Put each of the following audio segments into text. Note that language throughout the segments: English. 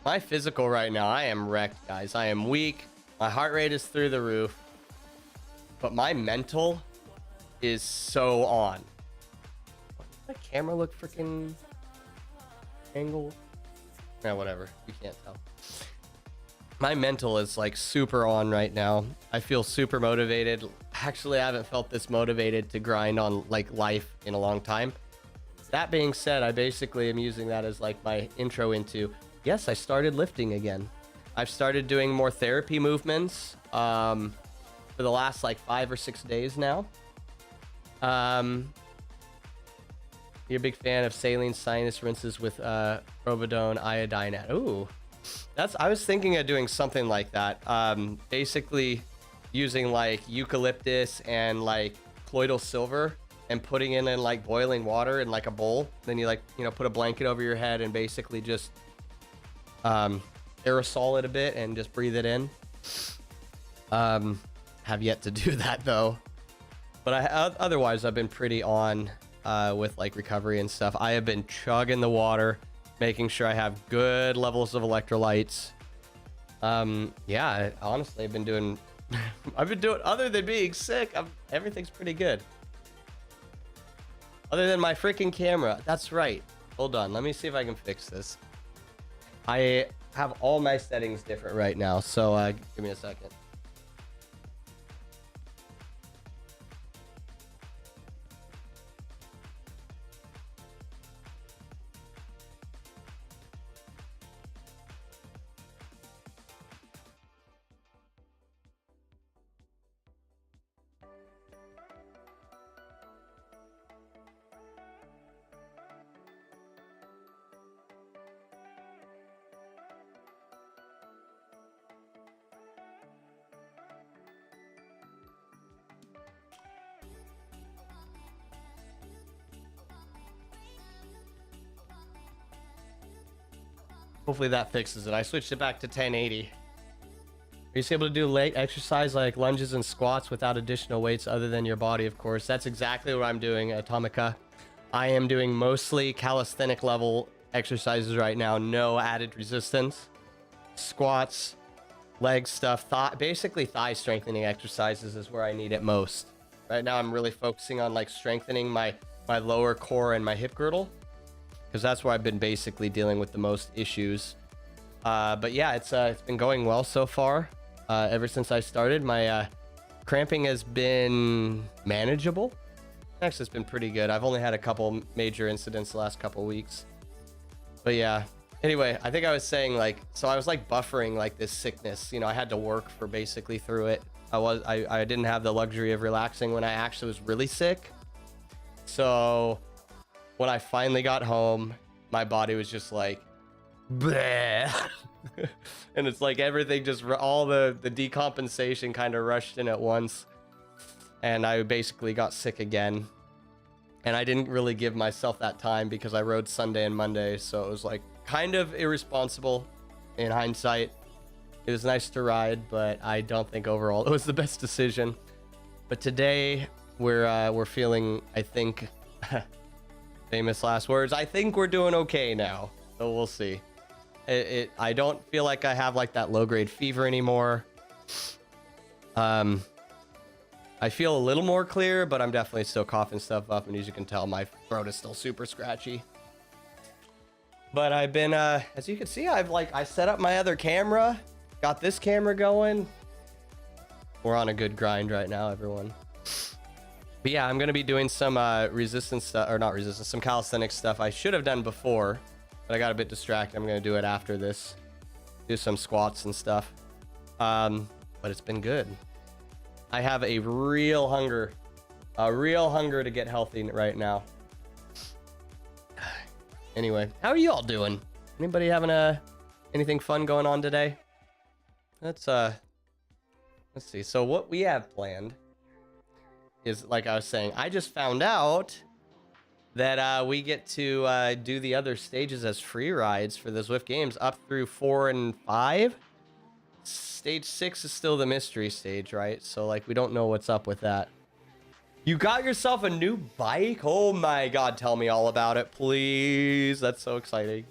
My physical right now, I am wrecked, guys. I am weak. My heart rate is through the roof. But my mental is so on. Does my camera look freaking angled? Yeah, whatever. You can't tell. My mental is like super on right now. I feel super motivated. Actually, I haven't felt this motivated to grind on like life in a long time. That being said, I basically am using that as like my intro into, yes, I started lifting again. I've started doing more therapy movements for the last like 5 or 6 days now. You're a big fan of saline sinus rinses with providone iodine. Ooh, I was thinking of doing something like that. Basically using like eucalyptus and like colloidal silver and putting it in like boiling water in like a bowl. Then you like, you know, put a blanket over your head and basically just aerosol it a bit and just breathe it in. Have yet to do that though. But otherwise I've been pretty on with like recovery and stuff. I have been chugging the water, making sure I have good levels of electrolytes. Yeah, honestly, I've been doing other than being sick, everything's pretty good. Other than my freaking camera. That's right. Hold on, let me see if I can fix this. I have all my settings different right now, so give me a second. Hopefully that fixes it. I switched it back to 1080. Are you able to do leg exercise like lunges and squats without additional weights other than your body, of course? That's exactly what I'm doing, Atomica. I am doing mostly calisthenic level exercises right now. No added resistance. Squats, leg stuff, basically thigh strengthening exercises is where I need it most. Right now I'm really focusing on like strengthening my lower core and my hip girdle, because that's where I've been basically dealing with the most issues. But yeah, it's been going well so far. Ever since I started, my cramping has been manageable. Actually, it's been pretty good. I've only had a couple major incidents the last couple weeks. But yeah, anyway, I think I was saying like, so I was like buffering like this sickness. You know, I had to work for basically through it. I didn't have the luxury of relaxing when I actually was really sick. So when I finally got home, my body was just like, bleh. And it's like everything just, all the decompensation kind of rushed in at once. And I basically got sick again. And I didn't really give myself that time because I rode Sunday and Monday. So it was like kind of irresponsible in hindsight. It was nice to ride, but I don't think overall it was the best decision. But today we're feeling, I think, famous last words, I think we're doing okay now. So we'll see. I don't feel like I have like that low grade fever anymore. I feel a little more clear, but I'm definitely still coughing stuff up, and as you can tell, my throat is still super scratchy. But I've been as you can see, I set up my other camera, got this camera going. We're on a good grind right now, everyone. But yeah, I'm gonna be doing some resistance stuff, or not resistance, some calisthenics stuff I should have done before, but I got a bit distracted. I'm gonna do it after this, do some squats and stuff. But it's been good. I have a real hunger to get healthy right now. Anyway, how are you all doing? Anybody having anything fun going on today? Let's see. So what we have planned is, like I was saying, I just found out that we get to do the other stages as free rides for the Zwift games up through 4 and 5. Stage 6 is still the mystery stage, right? So like we don't know what's up with that. You got yourself a new bike? Oh my god, tell me all about it, please. That's so exciting.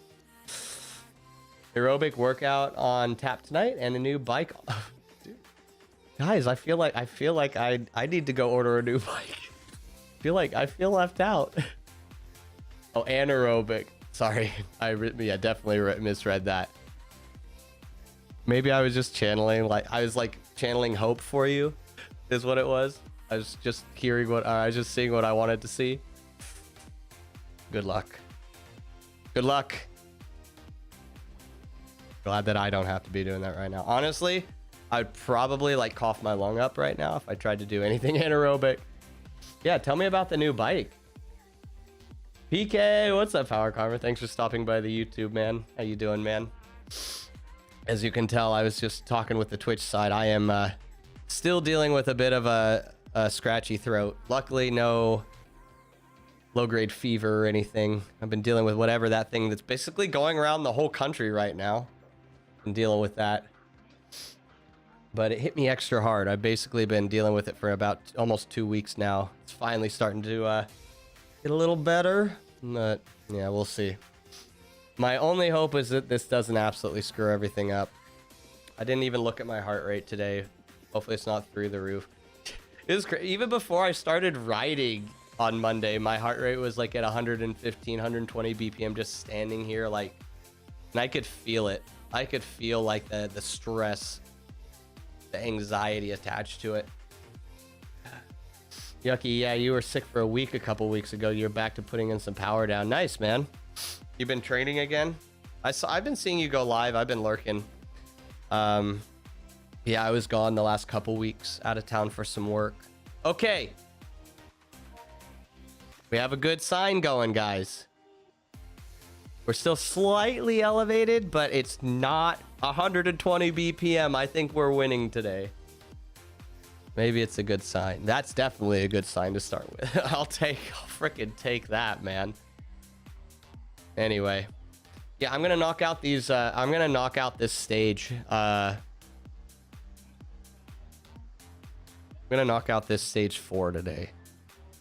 Aerobic workout on tap tonight and a new bike. Dude. Guys, I feel like I need to go order a new bike. I feel left out. Oh, anaerobic. Sorry, yeah, definitely misread that. Maybe I was just channeling, channeling hope for you, is what it was. I was just I was just seeing what I wanted to see. Good luck. Good luck. Glad that I don't have to be doing that right now. Honestly, I'd probably like cough my lung up right now if I tried to do anything anaerobic. Yeah, tell me about the new bike. PK, what's up, Power Carver? Thanks for stopping by the YouTube, man. How you doing, man? As you can tell, I was just talking with the Twitch side. I am still dealing with a bit of a scratchy throat. Luckily, no low-grade fever or anything. I've been dealing with whatever that thing that's basically going around the whole country right now. I'm dealing with that. But it hit me extra hard. I've basically been dealing with it for about almost 2 weeks now. It's finally starting to get a little better. But yeah, we'll see. My only hope is that this doesn't absolutely screw everything up. I didn't even look at my heart rate today. Hopefully it's not through the roof. It was even before I started riding on Monday, my heart rate was like at 115, 120 BPM just standing here, like, and I could feel it. I could feel like the stress, the anxiety attached to it. Yucky, yeah, you were sick for a week a couple weeks ago. You're back to putting in some power down. Nice, man. You've been training again? I've been seeing you go live. I've been lurking. Yeah, I was gone the last couple weeks, out of town for some work. Okay. We have a good sign going, guys. We're still slightly elevated, but it's not 120 BPM. I think we're winning today. Maybe it's a good sign. That's definitely a good sign to start with. I'll freaking take that, man. Anyway. Yeah, I'm gonna knock out these, I'm gonna knock out this stage. I'm gonna knock out this stage 4 today.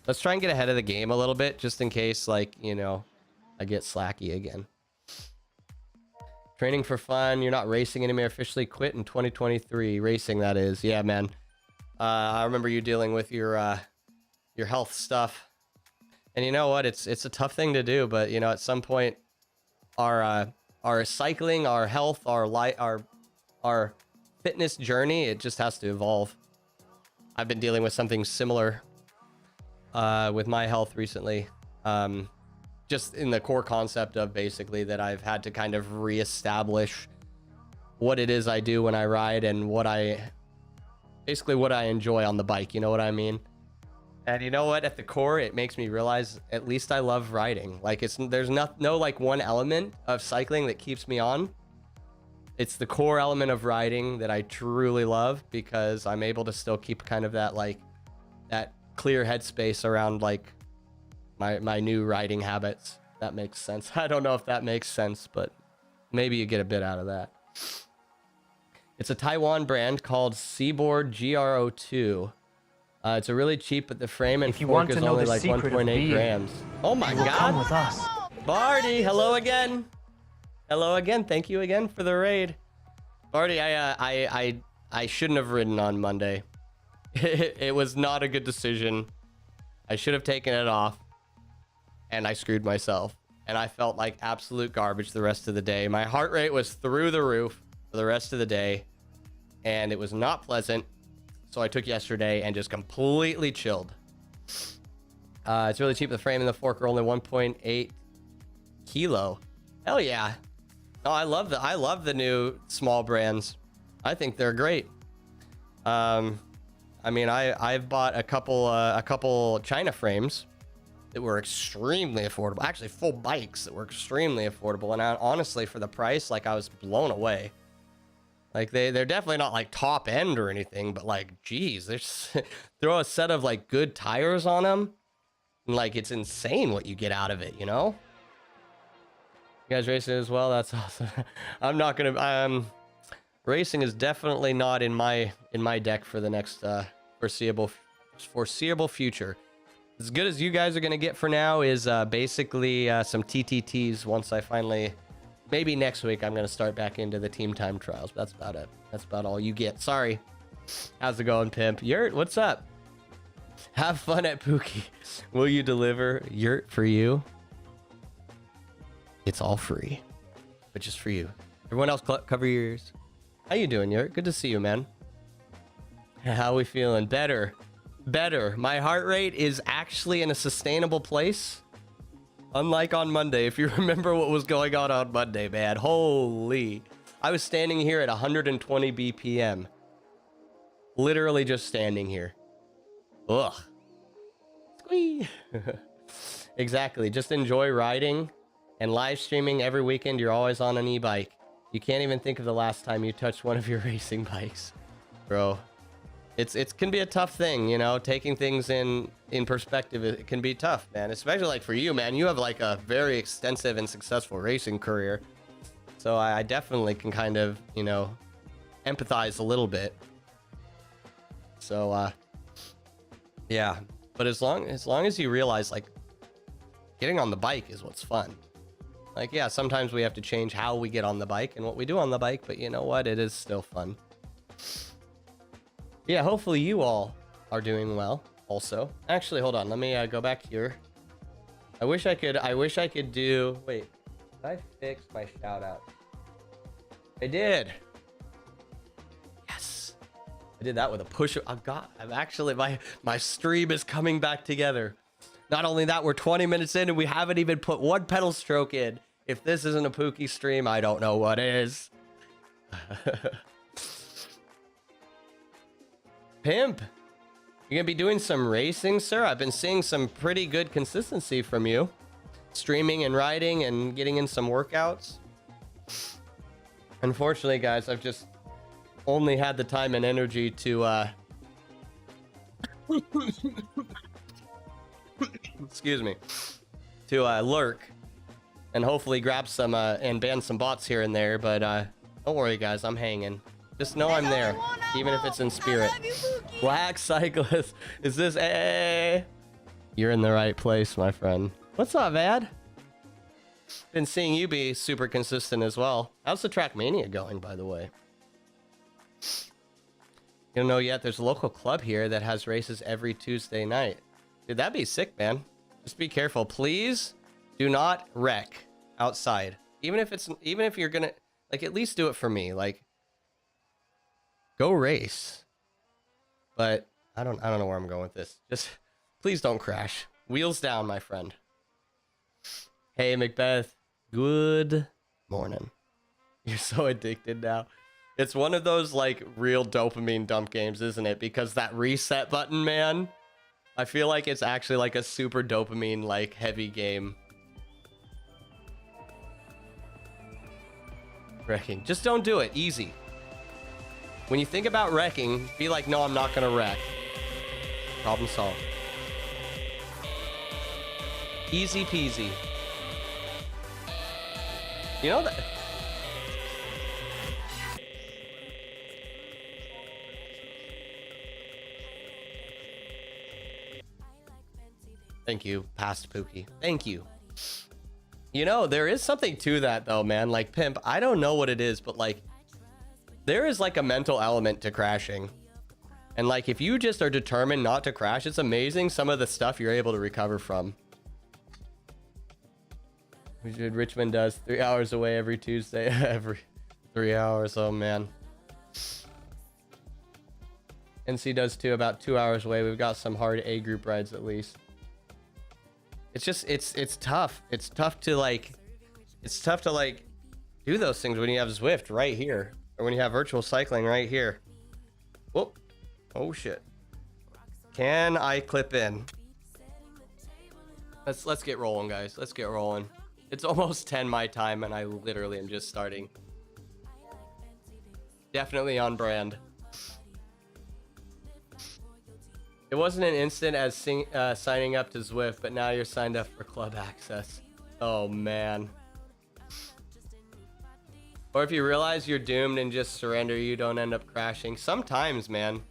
Let's try and get ahead of the game a little bit, just in case, like, you know, I get slacky again. Training for fun. You're not racing anymore. Officially quit in 2023. Racing, that is. Yeah, man. I remember you dealing with your health stuff. And you know what? It's a tough thing to do, but, you know, at some point, our cycling, our health, our fitness journey, it just has to evolve. I've been dealing with something similar with my health recently. Just in the core concept of basically that I've had to kind of reestablish what it is I do when I ride and basically what I enjoy on the bike. You know what I mean? And you know what? At the core, it makes me realize at least I love riding. Like there's no like one element of cycling that keeps me on. It's the core element of riding that I truly love, because I'm able to still keep kind of that that clear headspace around like my new riding habits. That makes sense. I don't know if that makes sense, but maybe you get a bit out of that. It's a Taiwan brand called Seaboard GR02. It's a really cheap, but the frame and fork is only like 1.8 grams. Oh my god! Come with us. Barty, hello again. Hello again. Thank you again for the raid. Barty, I shouldn't have ridden on Monday. It was not a good decision. I should have taken it off, and I screwed myself. And I felt like absolute garbage the rest of the day. My heart rate was through the roof for the rest of the day, and it was not pleasant. So I took yesterday and just completely chilled. It's really cheap. The frame and the fork are only 1.8 kilo. Hell yeah. No, I love the new small brands. I think they're great. I mean, I've bought a couple China frames that were extremely affordable. Actually, full bikes that were extremely affordable. And honestly, for the price, like, I was blown away. Like, they're definitely not like top end or anything, but like, geez, there's throw a set of like good tires on them, and like, it's insane what you get out of it, you know? You guys racing as well? That's awesome. I'm not gonna. Racing is definitely not in my deck for the next foreseeable future. As good as you guys are gonna get for now is basically some TTTs once I finally Maybe next week I'm gonna start back into the team time trials. That's about it. That's about all you get. Sorry. How's it going, pimp? Yurt, what's up? Have fun at Pookie. Will you deliver Yurt for you? It's all free, but just for you. Everyone else, cover your ears. How you doing, Yurt? Good to see you, man. How we feeling? Better. My heart rate is actually in a sustainable place. Unlike on Monday, if you remember what was going on Monday, man. Holy. I was standing here at 120 BPM. Literally just standing here. Ugh. Squee. Exactly. Just enjoy riding and live streaming every weekend. You're always on an e-bike. You can't even think of the last time you touched one of your racing bikes. Bro. It can be a tough thing, you know, taking things in perspective. It can be tough, man, especially like for you, man. You have like a very extensive and successful racing career, so I definitely can kind of, you know, empathize a little bit. So yeah, but as long as you realize like getting on the bike is what's fun. Like, yeah, sometimes we have to change how we get on the bike and what we do on the bike, but you know what, it is still fun. Yeah, hopefully you all are doing well also. Actually, hold on. Let me go back here. I wish I could do... Wait, did I fix my shout out? I did. Yes. I did that with a push. I'm actually, my stream is coming back together. Not only that, we're 20 minutes in and we haven't even put one pedal stroke in. If this isn't a Pookie stream, I don't know what is. Pimp, you gonna be doing some racing, sir? I've been seeing some pretty good consistency from you, streaming and riding and getting in some workouts. Unfortunately, guys, I've just only had the time and energy to excuse me, to lurk and hopefully grab some and ban some bots here and there, but don't worry, guys, I'm hanging. Just know I'm there, even if it's in spirit. Black Cyclist, is this a? You're in the right place, my friend. What's up, Vad? Been seeing you be super consistent as well. How's the Trackmania going, by the way? You don't know yet? There's a local club here that has races every Tuesday night. Dude, that'd be sick, man. Just be careful, please. Do not wreck outside. Even if you're gonna, like, at least do it for me. Like, go race. But I don't know where I'm going with this. Just please don't crash. Wheels down, my friend. Hey, Macbeth. Good morning. You're so addicted now. It's one of those like real dopamine dump games, isn't it? Because that reset button, man. I feel like it's actually like a super dopamine like heavy game. Wrecking. Just don't do it. Easy. When you think about wrecking, be like, no, I'm not gonna wreck. Problem solved. Easy peasy. You know that... Thank you, past Pookie. Thank you. You know, there is something to that though, man. Like, Pimp, I don't know what it is, but like, there is like a mental element to crashing. And like, if you just are determined not to crash, it's amazing some of the stuff you're able to recover from. Richmond does 3 hours away every Tuesday. Every 3 hours. Oh man. NC does too, about 2 hours away. We've got some hard A group rides at least. It's just, it's tough. It's tough to like do those things when you have Zwift right here. Or when you have virtual cycling right here. Whoop. Oh shit. Can I clip in? Let's get rolling, guys. Let's get rolling. It's almost 10 my time and I literally am just starting. Definitely on brand. It wasn't an instant as signing up to Zwift, but now you're signed up for club access. Oh man. Or if you realize you're doomed and just surrender, you don't end up crashing. Sometimes, man.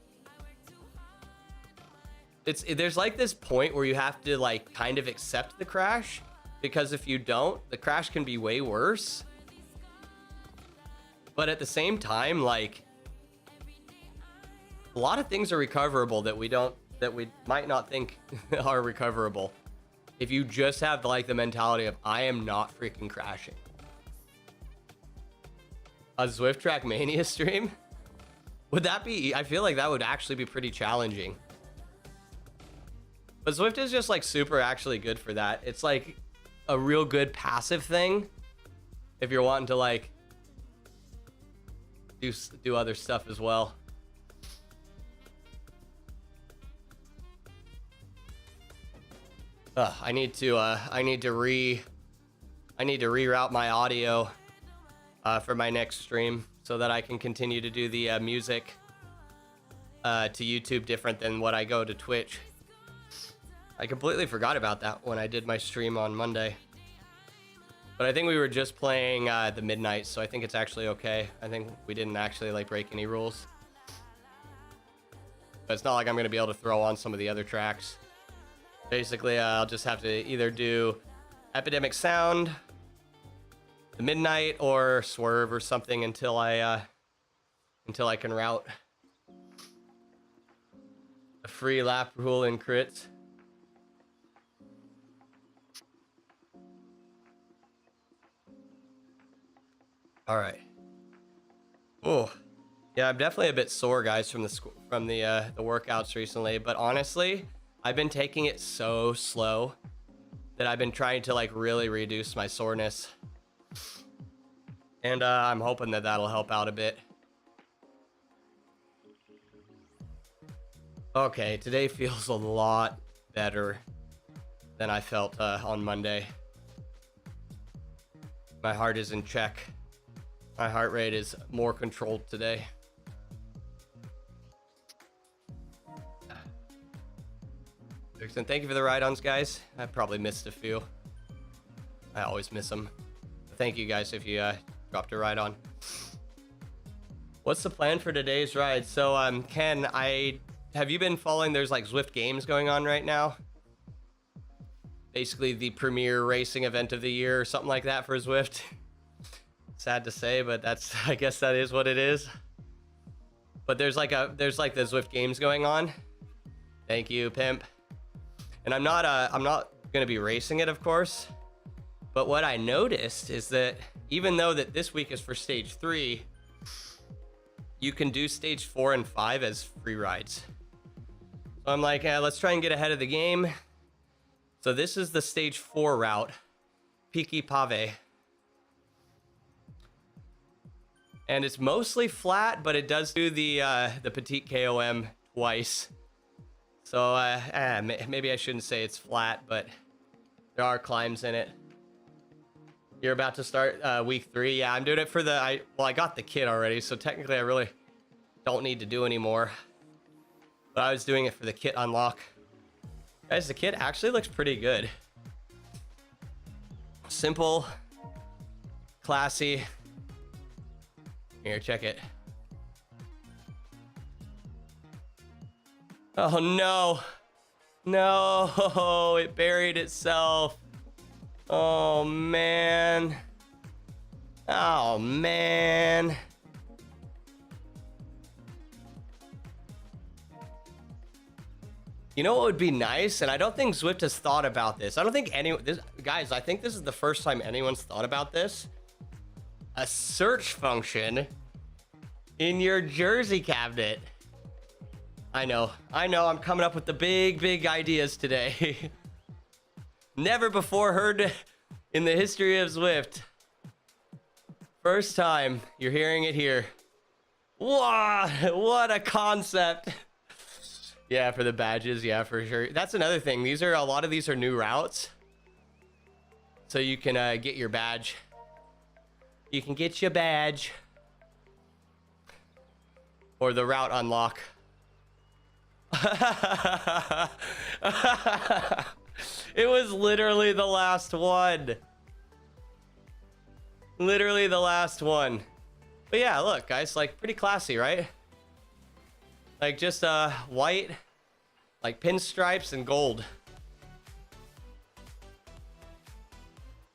There's like this point where you have to like kind of accept the crash, because if you don't, the crash can be way worse. But at the same time, like, a lot of things are recoverable that we might not think are recoverable. If you just have like the mentality of, I am not freaking crashing. A Zwift Track Mania stream? Would that be, I feel like that would actually be pretty challenging. But Zwift is just like super actually good for that. It's like a real good passive thing if you're wanting to like do other stuff as well. I need to reroute my audio for my next stream so that I can continue to do the music to YouTube different than what I go to Twitch. I completely forgot about that when I did my stream on Monday. But I think we were just playing the midnight, so I think it's actually okay. I think we didn't actually like break any rules. But it's not like I'm going to be able to throw on some of the other tracks. Basically, I'll just have to either do Epidemic Sound, the Midnight, or Swerve or something until I can route a free lap rule in crits. All right. Oh, yeah, I'm definitely a bit sore, guys, from the workouts recently. But honestly, I've been taking it so slow that I've been trying to like really reduce my soreness, and I'm hoping that that'll help out a bit. Okay, today feels a lot better than I felt on Monday. My heart is in check. My heart rate is more controlled today. And thank you for the ride-ons, guys. I probably missed a few. I always miss them. Thank you, guys, if you dropped a ride-on. What's the plan for today's ride? So, Ken, have you been following? There's like Zwift Games going on right now. Basically, the premier racing event of the year or something like that for Zwift. Sad to say, but I guess that is what it is. But there's like the Zwift Games going on. Thank you, pimp. And I'm not gonna be racing it, of course. But what I noticed is that even though that this week is for stage 3, you can do stage 4 and 5 as free rides. So I'm like, let's try and get ahead of the game. So this is the stage 4 route, Piqui Pave. And it's mostly flat, but it does do the Petite KOM twice. So maybe I shouldn't say it's flat, but there are climbs in it. You're about to start week 3. Yeah, I'm doing it for I got the kit already, so technically I really don't need to do any more. But I was doing it for the kit unlock. Guys, the kit actually looks pretty good. Simple, classy. Here, check it. Oh no. No, it buried itself. Oh man. Oh man. You know what would be nice? And I don't think Zwift has thought about this. I don't think guys, I think this is the first time anyone's thought about this. A search function in your jersey cabinet. I know, I'm coming up with the big ideas today. Never before heard in the history of Zwift. First time you're hearing it here. Wow, what a concept. Yeah, for the badges, yeah, for sure. That's another thing. A lot of these are new routes. So you can get your badge. You can get your badge. Or the route unlock. It was literally the last one. Literally the last one. But yeah, look, guys, like pretty classy, right? Like just white, like pinstripes and gold.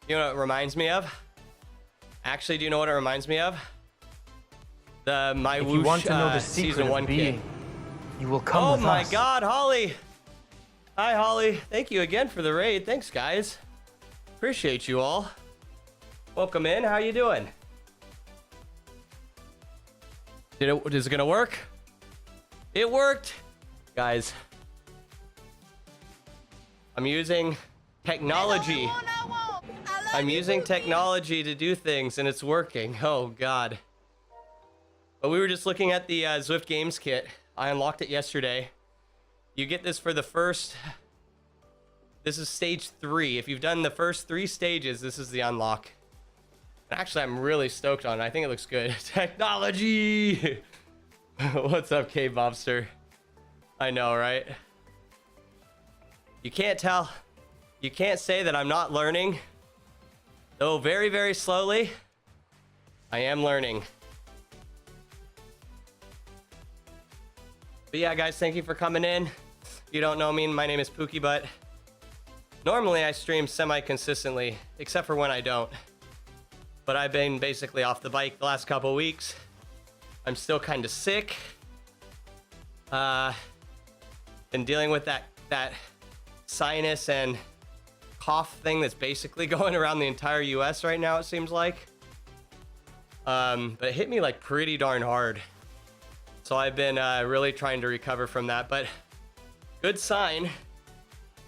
You know what it reminds me of? Actually, do you know what it reminds me of? The my If Whoosh, you want to know the secret season of 1 being, kit. you will come Oh with my us. God, Holly! Hi, Holly. Thank you again for the raid. Thanks, guys. Appreciate you all. Welcome in. How you doing? Is it gonna work? It worked, guys. I'm using technology. I'm using technology to do things, and it's working. Oh God. But we were just looking at the Zwift Games kit. I unlocked it yesterday. You get this for the first. This is stage 3. If you've done the first 3 stages, this is the unlock. And actually, I'm really stoked on it. I think it looks good. Technology. What's up, K-Bobster? I know, right? You can't tell. You can't say that I'm not learning. Though very, very slowly, I am learning. But yeah, guys, thank you for coming in. If you don't know me, my name is Pookie Butt. Normally, I stream semi-consistently, except for when I don't. But I've been basically off the bike the last couple weeks. I'm still kind of sick. Been dealing with that sinus and cough thing that's basically going around the entire US right now, it seems like. But it hit me like pretty darn hard. So I've been really trying to recover from that, but good sign.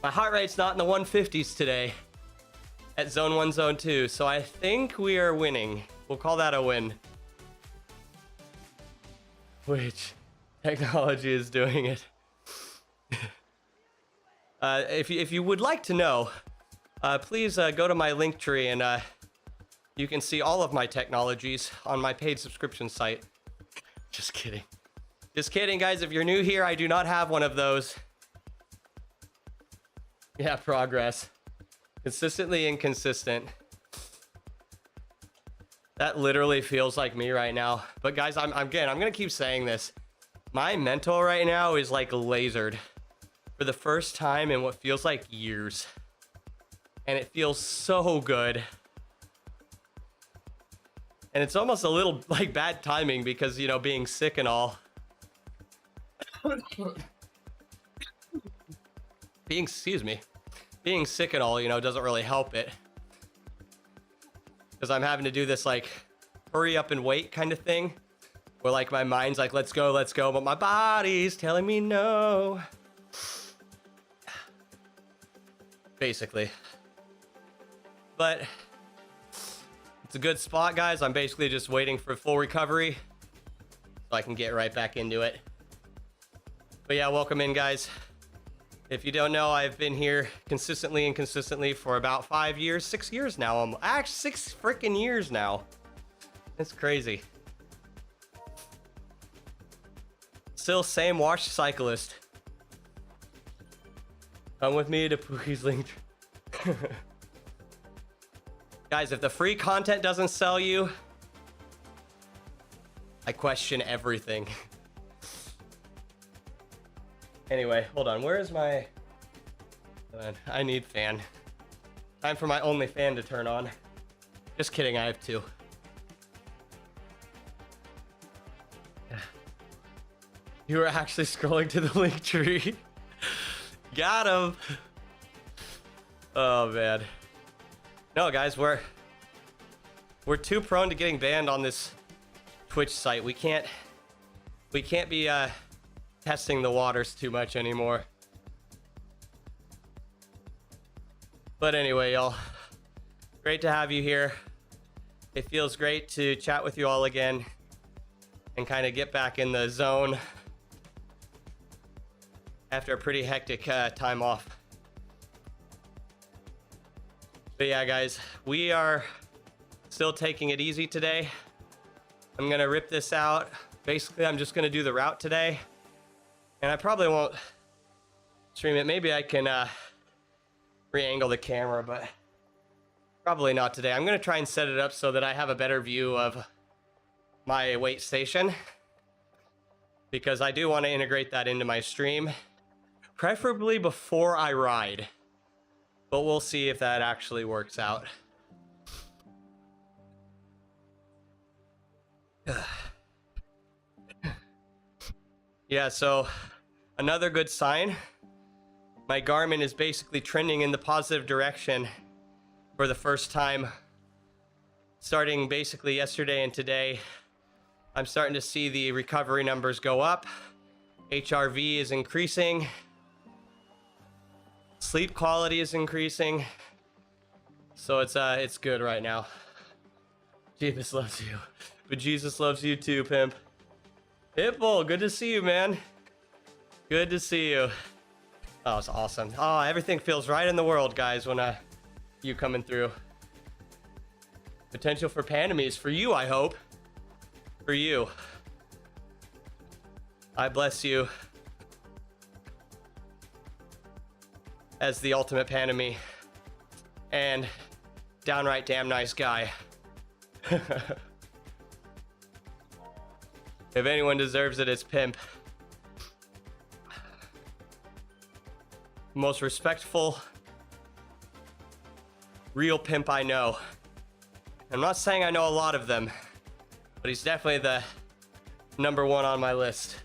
My heart rate's not in the 150s today at zone 1, zone 2. So I think we are winning. We'll call that a win. Which technology is doing it. If you would like to know, please go to my link tree and you can see all of my technologies on my paid subscription site. Just kidding. Just kidding, guys. If you're new here, I do not have one of those. Yeah, progress. Consistently inconsistent. That literally feels like me right now. But guys, I'm gonna keep saying this. My mental right now is like lasered for the first time in what feels like years. And it feels so good. And it's almost a little like bad timing because, you know, being sick and all. Being sick and all, you know, doesn't really help it. Because I'm having to do this like hurry up and wait kind of thing. Where like my mind's like, let's go, but my body's telling me no. Basically. But it's a good spot, guys. I'm basically just waiting for full recovery so I can get right back into it. But yeah, welcome in, guys. If you don't know, I've been here consistently and consistently for about 5 years, 6 years now. Actually, 6 freaking years now. It's crazy. Still same wash cyclist. Come with me to Pookie's link. Guys, if the free content doesn't sell you, I question everything. Anyway, hold on. Where is my... I need fan. Time for my only fan to turn on. Just kidding, I have 2. You were actually scrolling to the link tree. Got him. Oh, man. No, guys, we're too prone to getting banned on this Twitch site. We can't be testing the waters too much anymore. But anyway, y'all, great to have you here. It feels great to chat with you all again and kind of get back in the zone after a pretty hectic time off. But yeah, guys, we are still taking it easy today. I'm gonna rip this out. Basically, I'm just gonna do the route today. And I probably won't stream it. Maybe I can re-angle the camera, but probably not today. I'm gonna try and set it up so that I have a better view of my weight station, because I do want to integrate that into my stream, preferably before I ride. But we'll see if that actually works out. Yeah, so another good sign. My Garmin is basically trending in the positive direction for the first time. Starting basically yesterday and today, I'm starting to see the recovery numbers go up. HRV is increasing. Sleep quality is increasing. So it's good right now. Jesus loves you. But Jesus loves you too, pimp. Pitbull, good to see you, man. Good to see you. Oh, it's awesome. Oh, everything feels right in the world, guys, when you coming through. Potential for Panamies for you, I hope. For you. I bless you as the ultimate Panamy and downright damn nice guy. If anyone deserves it, it's Pimp. Most respectful, real pimp I know. I'm not saying I know a lot of them, but he's definitely the number one on my list.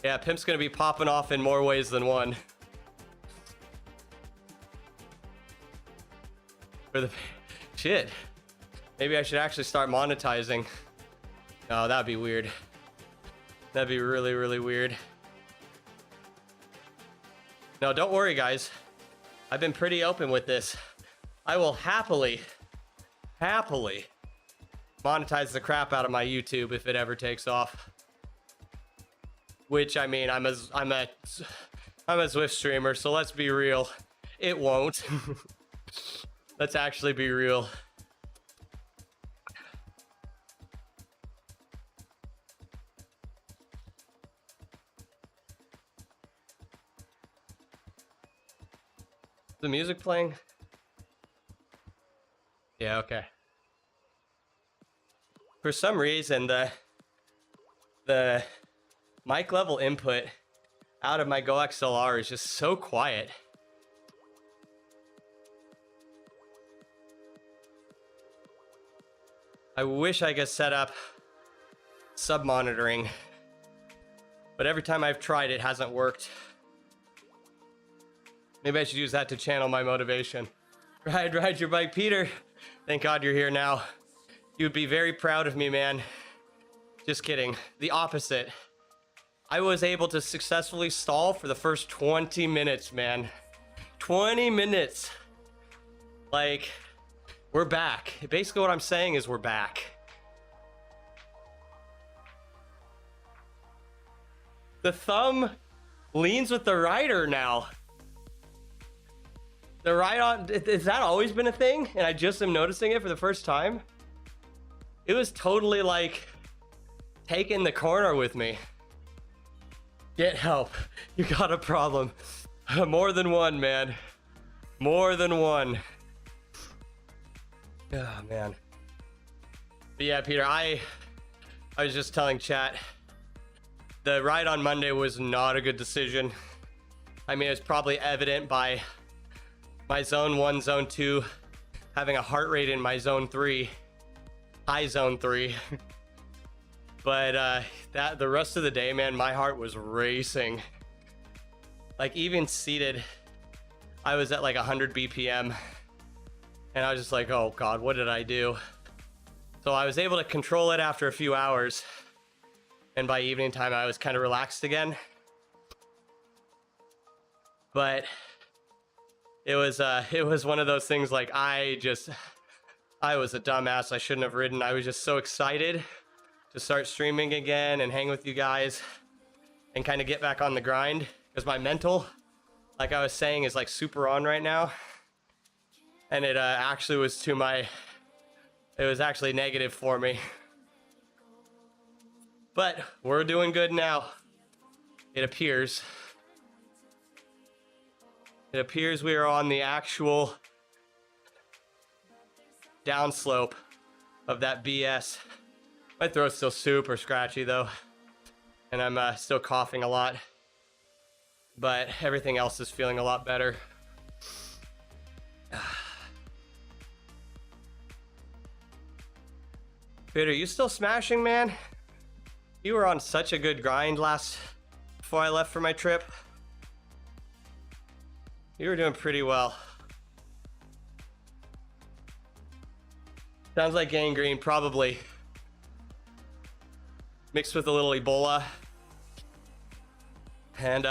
Yeah, Pimp's gonna be popping off in more ways than one. For the shit. Maybe I should actually start monetizing. Oh, that'd be weird. That'd be really, really weird. No, don't worry, guys. I've been pretty open with this. I will happily monetize the crap out of my YouTube if it ever takes off. Which, I mean, I'm a Zwift streamer, so let's be real. It won't. Let's actually be real. The music playing? Yeah, okay. For some reason, the mic level input out of my Go XLR is just so quiet. I wish I could set up sub monitoring, but every time I've tried it hasn't worked. Maybe I should use that to channel my motivation. Ride your bike, Peter. Thank God you're here now. You would be very proud of me, man. Just kidding. The opposite. I was able to successfully stall for the first 20 minutes, man. 20 minutes. Like, we're back. Basically what I'm saying is we're back. The thumb leans with the rider now. The ride on, has that always been a thing? And I just am noticing it for the first time? It was totally like taking the corner with me. Get help. You got a problem. More than one, man. More than one. Oh, man. But yeah, Peter, I was just telling chat, the ride on Monday was not a good decision. I mean, it's probably evident by my zone 1, zone 2 having a heart rate in my zone 3, high zone 3. But that the rest of the day, man, my heart was racing. Like, even seated, I was at like 100 BPM, and I was just like, oh God, what did I do? So I was able to control it after a few hours, and by evening time I was kind of relaxed again. But it was one of those things, like, I was a dumbass. I shouldn't have ridden. I was just so excited to start streaming again and hang with you guys and kind of get back on the grind, because my mental, like I was saying, is like super on right now. And it actually was it was actually negative for me. But we're doing good now. It appears. It appears we are on the actual downslope of that BS. My throat's still super scratchy though, and I'm still coughing a lot, but everything else is feeling a lot better. Peter, you still smashing, man? You were on such a good grind before I left for my trip. You were doing pretty well. Sounds like gangrene, probably. Mixed with a little Ebola. And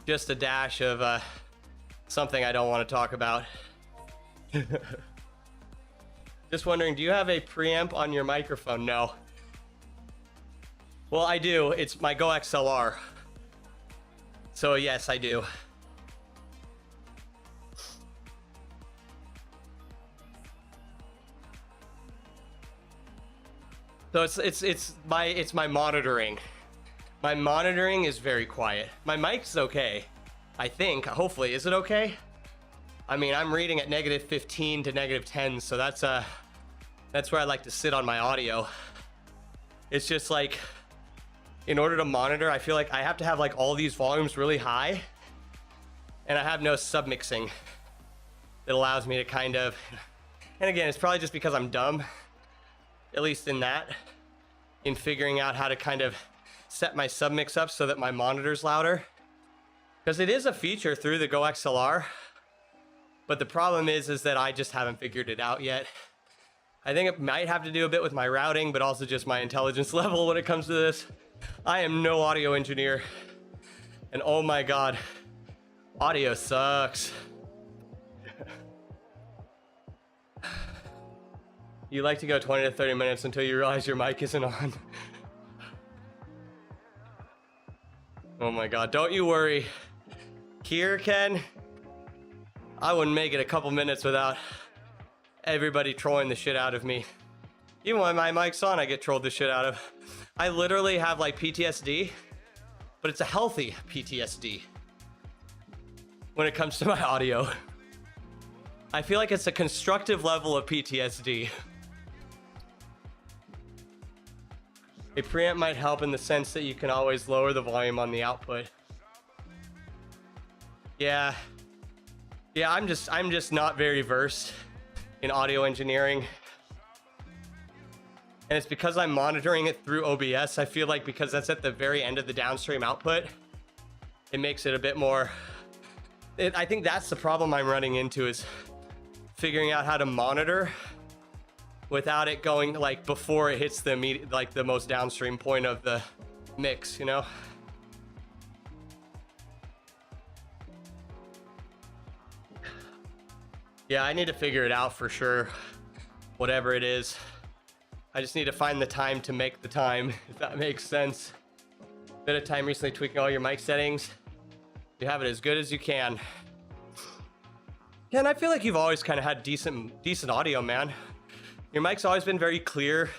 just a dash of something I don't want to talk about. Just wondering, do you have a preamp on your microphone? No. Well, I do. It's my Go XLR. So yes, I do. So it's my monitoring. My monitoring is very quiet. My mic's okay. I think, hopefully. Is it okay? I mean, I'm reading at -15 to -10, so that's where I like to sit on my audio. It's just like, in order to monitor, I feel like I have to have like all these volumes really high, and I have no submixing that allows me to kind of, and again, it's probably just because I'm dumb, at least in figuring out how to kind of set my submix up so that my monitor's louder. Because it is a feature through the Go XLR, but the problem is that I just haven't figured it out yet. I think it might have to do a bit with my routing, but also just my intelligence level when it comes to this. I am no audio engineer, and oh my god, audio sucks. You like to go 20 to 30 minutes until you realize your mic isn't on. Oh my god, don't you worry. Here, Ken, I wouldn't make it a couple minutes without everybody trolling the shit out of me. Even when my mic's on, I get trolled the shit out of. I literally have like PTSD, but it's a healthy PTSD when it comes to my audio. I feel like it's a constructive level of PTSD. A preamp might help in the sense that you can always lower the volume on the output. Yeah, I'm just not very versed in audio engineering. And it's because I'm monitoring it through OBS. I feel like because that's at the very end of the downstream output, it makes it a bit more, I think that's the problem I'm running into, is figuring out how to monitor without it going like before it hits the the most downstream point of the mix, you know? Yeah, I need to figure it out for sure, whatever it is. I just need to find the time to make the time, if that makes sense. Bit of time recently tweaking all your mic settings. You have it as good as you can. Yeah, and I feel like you've always kind of had decent audio, man. Your mic's always been very clear.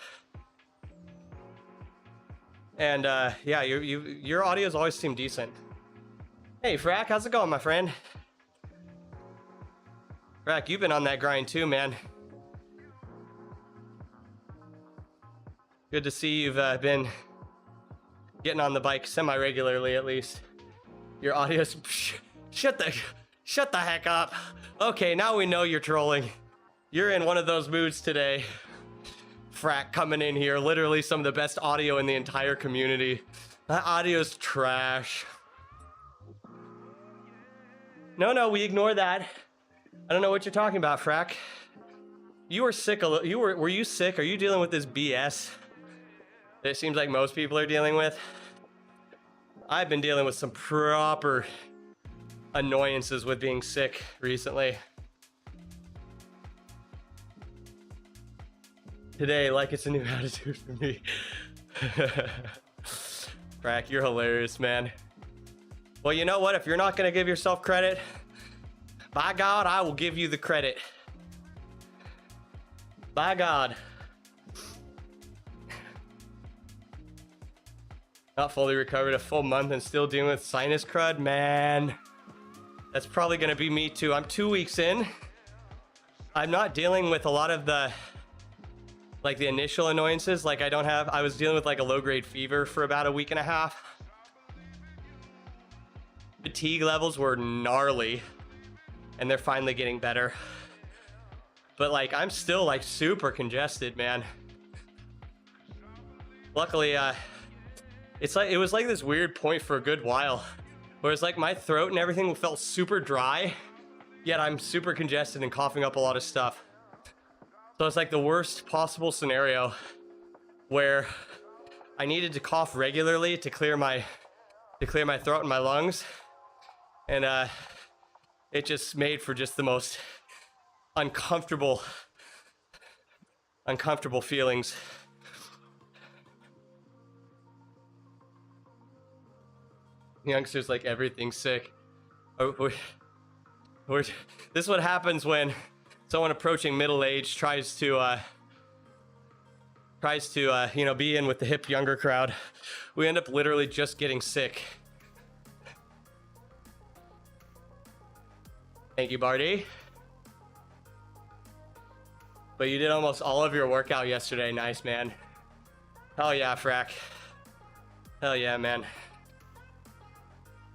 And yeah, your audio's always seemed decent. Hey, Frack, how's it going, my friend? Frack, you've been on that grind too, man. Good to see you've been getting on the bike semi-regularly, at least. Your audio's... Shut the heck up. Okay, now we know you're trolling. You're in one of those moods today. Frack coming in here, literally some of the best audio in the entire community. That audio's trash. No, we ignore that. I don't know what you're talking about, Frack. You were sick. Were you sick? Are you dealing with this BS that it seems like most people are dealing with? I've been dealing with some proper annoyances with being sick recently. Today, like it's a new attitude for me. Frack, you're hilarious, man. Well, you know what? If you're not gonna give yourself credit, by God, I will give you the credit. By God. Not fully recovered, a full month and still dealing with sinus crud, man. That's probably gonna be me too. I'm 2 weeks in. I'm not dealing with a lot of the initial annoyances. Like I was dealing with like a low grade fever for about a week and a half. Fatigue levels were gnarly and they're finally getting better. But like, I'm still like super congested, man. luckily, it was like this weird point for a good while, where it's like my throat and everything felt super dry, yet I'm super congested and coughing up a lot of stuff. So it's like the worst possible scenario where I needed to cough regularly to clear my throat and my lungs, and it just made for just the most uncomfortable feelings. Youngsters like everything's sick. This is what happens when someone approaching middle age tries to be in with the hip younger crowd. We end up literally just getting sick. Thank you, Barty. But you did almost all of your workout yesterday. Nice, man. Hell yeah, Frack. Hell yeah, man.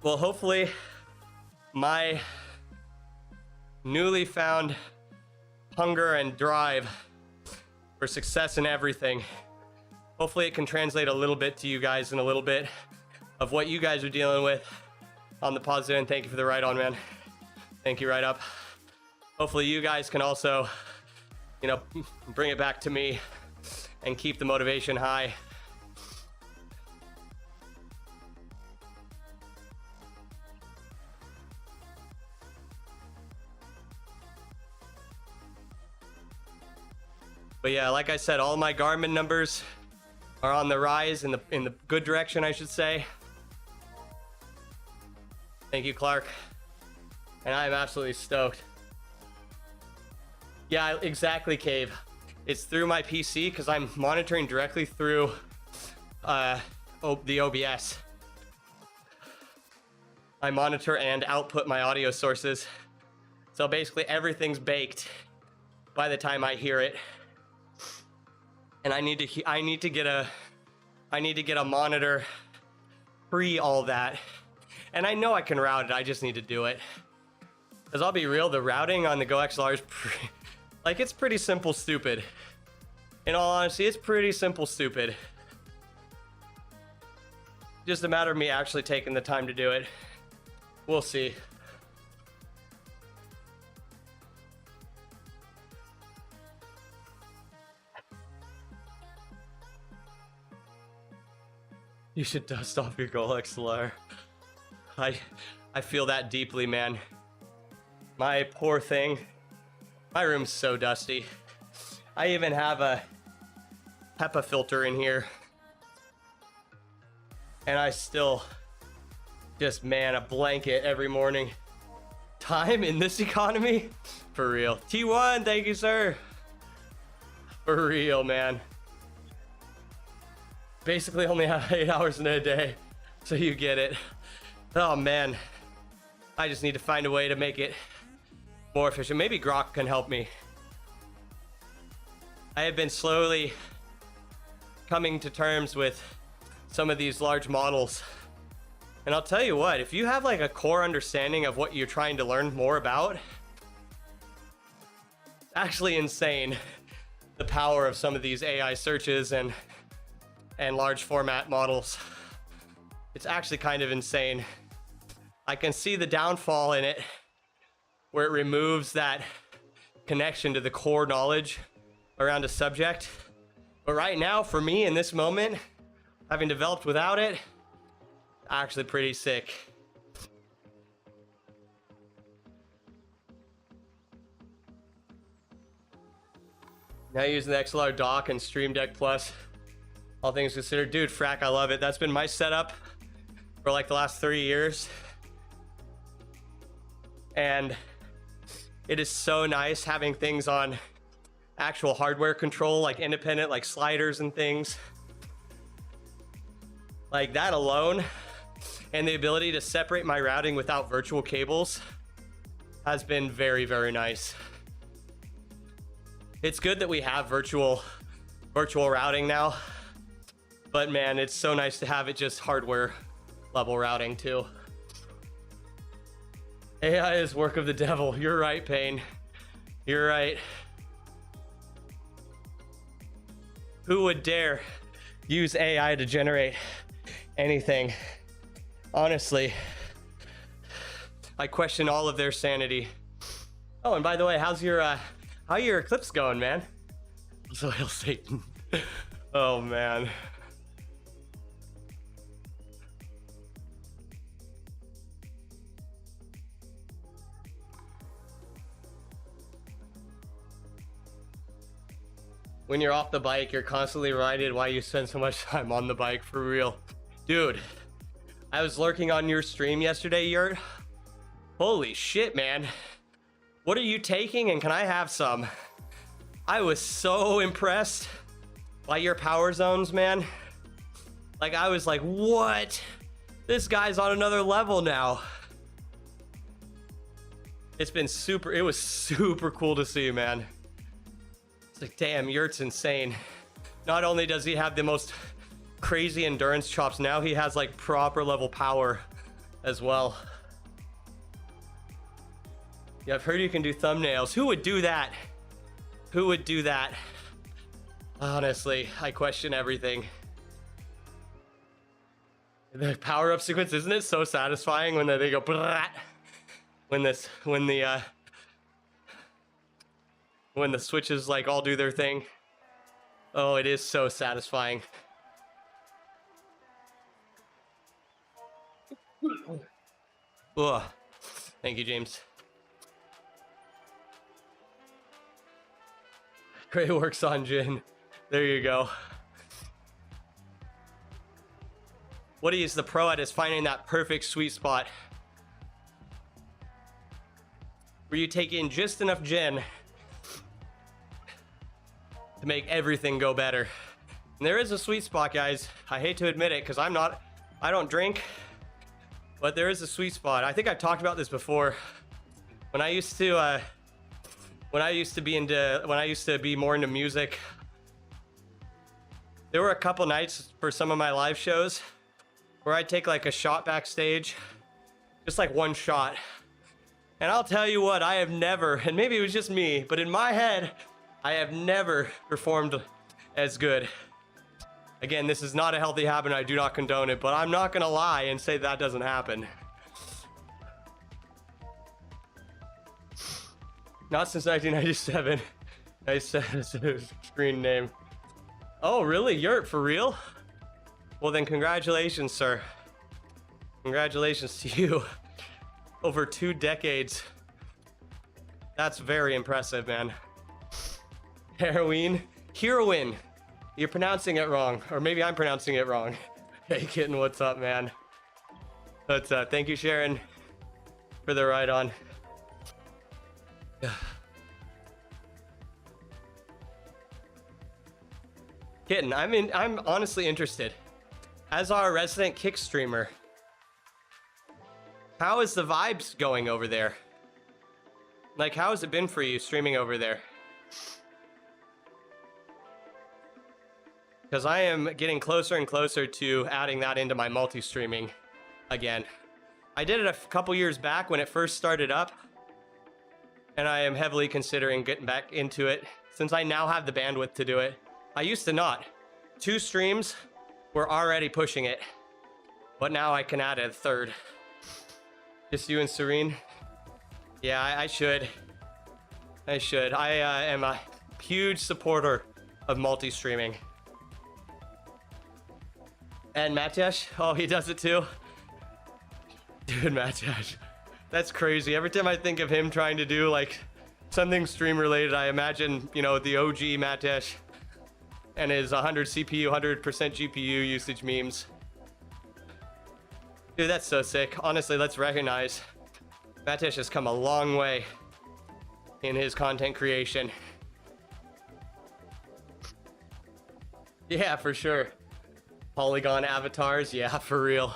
Well, hopefully my newly found hunger and drive for success in everything, hopefully it can translate a little bit to you guys and a little bit of what you guys are dealing with on the positive. And thank you for the right on, man. Thank you, right up. Hopefully you guys can also, bring it back to me and keep the motivation high. But yeah, like I said, all my Garmin numbers are on the rise, in the good direction, I should say. Thank you, Clark. And I'm absolutely stoked. Yeah, exactly, Cave. It's through my PC because I'm monitoring directly through the OBS. I monitor and output my audio sources. So basically everything's baked by the time I hear it. And I need to get a monitor pre all that. And I know I can route it, I just need to do it. Cause I'll be real, the routing on the Go XLR is it's pretty simple stupid. In all honesty, it's pretty simple stupid. Just a matter of me actually taking the time to do it. We'll see. You should dust off your Go XLR. I feel that deeply, man. My poor thing. My room's so dusty. I even have a HEPA filter in here. And I still just, man, a blanket every morning. Time in this economy? For real. T1, thank you, sir. For real, man. Basically only have 8 hours in a day, so you get it. Oh man, I just need to find a way to make it more efficient. Maybe Grok can help me. I have been slowly coming to terms with some of these large models. And I'll tell you what, if you have like a core understanding of what you're trying to learn more about, it's actually insane the power of some of these AI searches and large format models. It's actually kind of insane. I can see the downfall in it where it removes that connection to the core knowledge around a subject. But right now, for me in this moment, having developed without it, actually pretty sick. Now using the XLR dock and Stream Deck Plus, all things considered. Dude, Frack, I love it. That's been my setup for like the last 3 years. And it is so nice having things on actual hardware control, like independent, like sliders and things. Like that alone, and the ability to separate my routing without virtual cables has been very, very nice. It's good that we have virtual routing now, but man, it's so nice to have it just hardware level routing too. AI is work of the devil. You're right, Payne. You're right. Who would dare use AI to generate anything. Honestly, I question all of their sanity. Oh, and by the way, how your eclipse going, man? So hail Satan. Oh man. When you're off the bike, you're constantly reminded why you spend so much time on the bike, for real. Dude, I was lurking on your stream yesterday, Yurt. Holy shit, man. What are you taking and can I have some? I was so impressed by your power zones, man. Like, I was like, what? This guy's on another level now. It was super cool to see, man. It's like, damn, Yurt's insane. Not only does he have the most crazy endurance chops, now he has like proper level power as well. Yeah, I've heard you can do thumbnails. Who would do that? Who would do that? Honestly, I question everything. The power-up sequence, isn't it so satisfying when they go brat? When the switches like all do their thing. Oh, it is so satisfying. Ugh. Thank you, James. Great works on Jin. There you go. What he is the pro at is finding that perfect sweet spot where you take in just enough gin to make everything go better. And there is a sweet spot, guys. I hate to admit it because I don't drink, but there is a sweet spot. I think I've talked about this before. When I used to be more into music, there were a couple nights for some of my live shows where I'd take like a shot backstage, just like one shot. And I'll tell you what, I have never, and maybe it was just me, but in my head, I have never performed as good. Again, this is not a healthy habit, I do not condone it, but I'm not gonna lie and say that doesn't happen. Not since 1997. Nice screen name. Oh, really? Yurt, for real? Well, then congratulations, sir. Congratulations to you. Over 2 decades. That's very impressive, man. Heroin? You're pronouncing it wrong. Or maybe I'm pronouncing it wrong. Hey, kitten, what's up, man? But thank you, Sharon, for the ride on. Kitten, I'm honestly interested. As our resident kick streamer, how is the vibes going over there? Like, how has it been for you streaming over there? Because I am getting closer and closer to adding that into my multi-streaming again. I did it a couple years back when it first started up, and I am heavily considering getting back into it since I now have the bandwidth to do it. I used to not. 2 streams were already pushing it, but now I can add a 3rd. Just you and Serene? Yeah, I should. I am a huge supporter of multi-streaming. And Matyash? Oh, he does it too? Dude, Matyash. That's crazy. Every time I think of him trying to do like something stream related, I imagine, you know, the OG Matyash and his 100 CPU, 100% GPU usage memes. Dude, that's so sick. Honestly, let's recognize Matyash has come a long way in his content creation. Yeah, for sure. Polygon avatars, yeah, for real.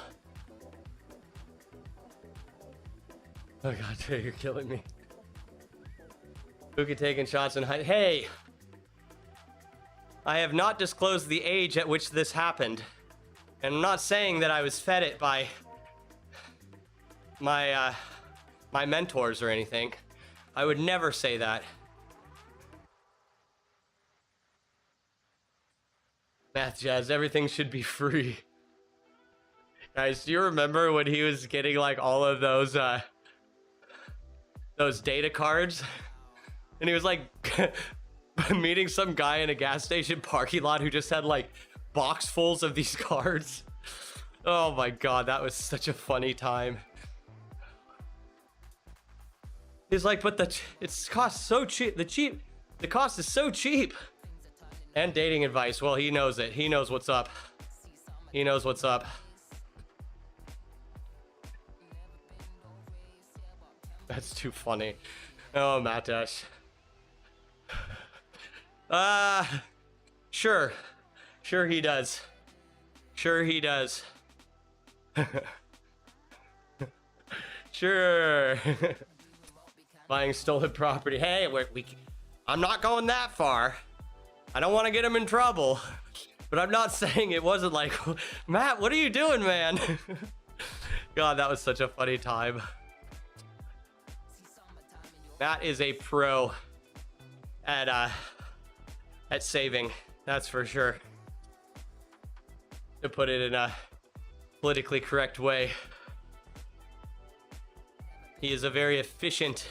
Oh god, Trey, you're killing me. Who could taking shots and hide? Hey! I have not disclosed the age at which this happened. And I'm not saying that I was fed it by my mentors or anything. I would never say that. Math Jazz, everything should be free. Guys, do you remember when he was getting like all of those data cards? And he was like meeting some guy in a gas station parking lot who just had like boxfuls of these cards. Oh my god, that was such a funny time. He's like, but it's cost so cheap. The cost is so cheap. And dating advice. Well, he knows it. He knows what's up. He knows what's up. That's too funny. Oh, Matash. Sure. Sure he does. Sure he does. Sure. Buying stolen property. Hey, I'm not going that far. I don't want to get him in trouble. But I'm not saying it wasn't like, Matt, what are you doing, man? God, that was such a funny time. Matt is a pro at saving, that's for sure. To put it in a politically correct way. He is a very efficient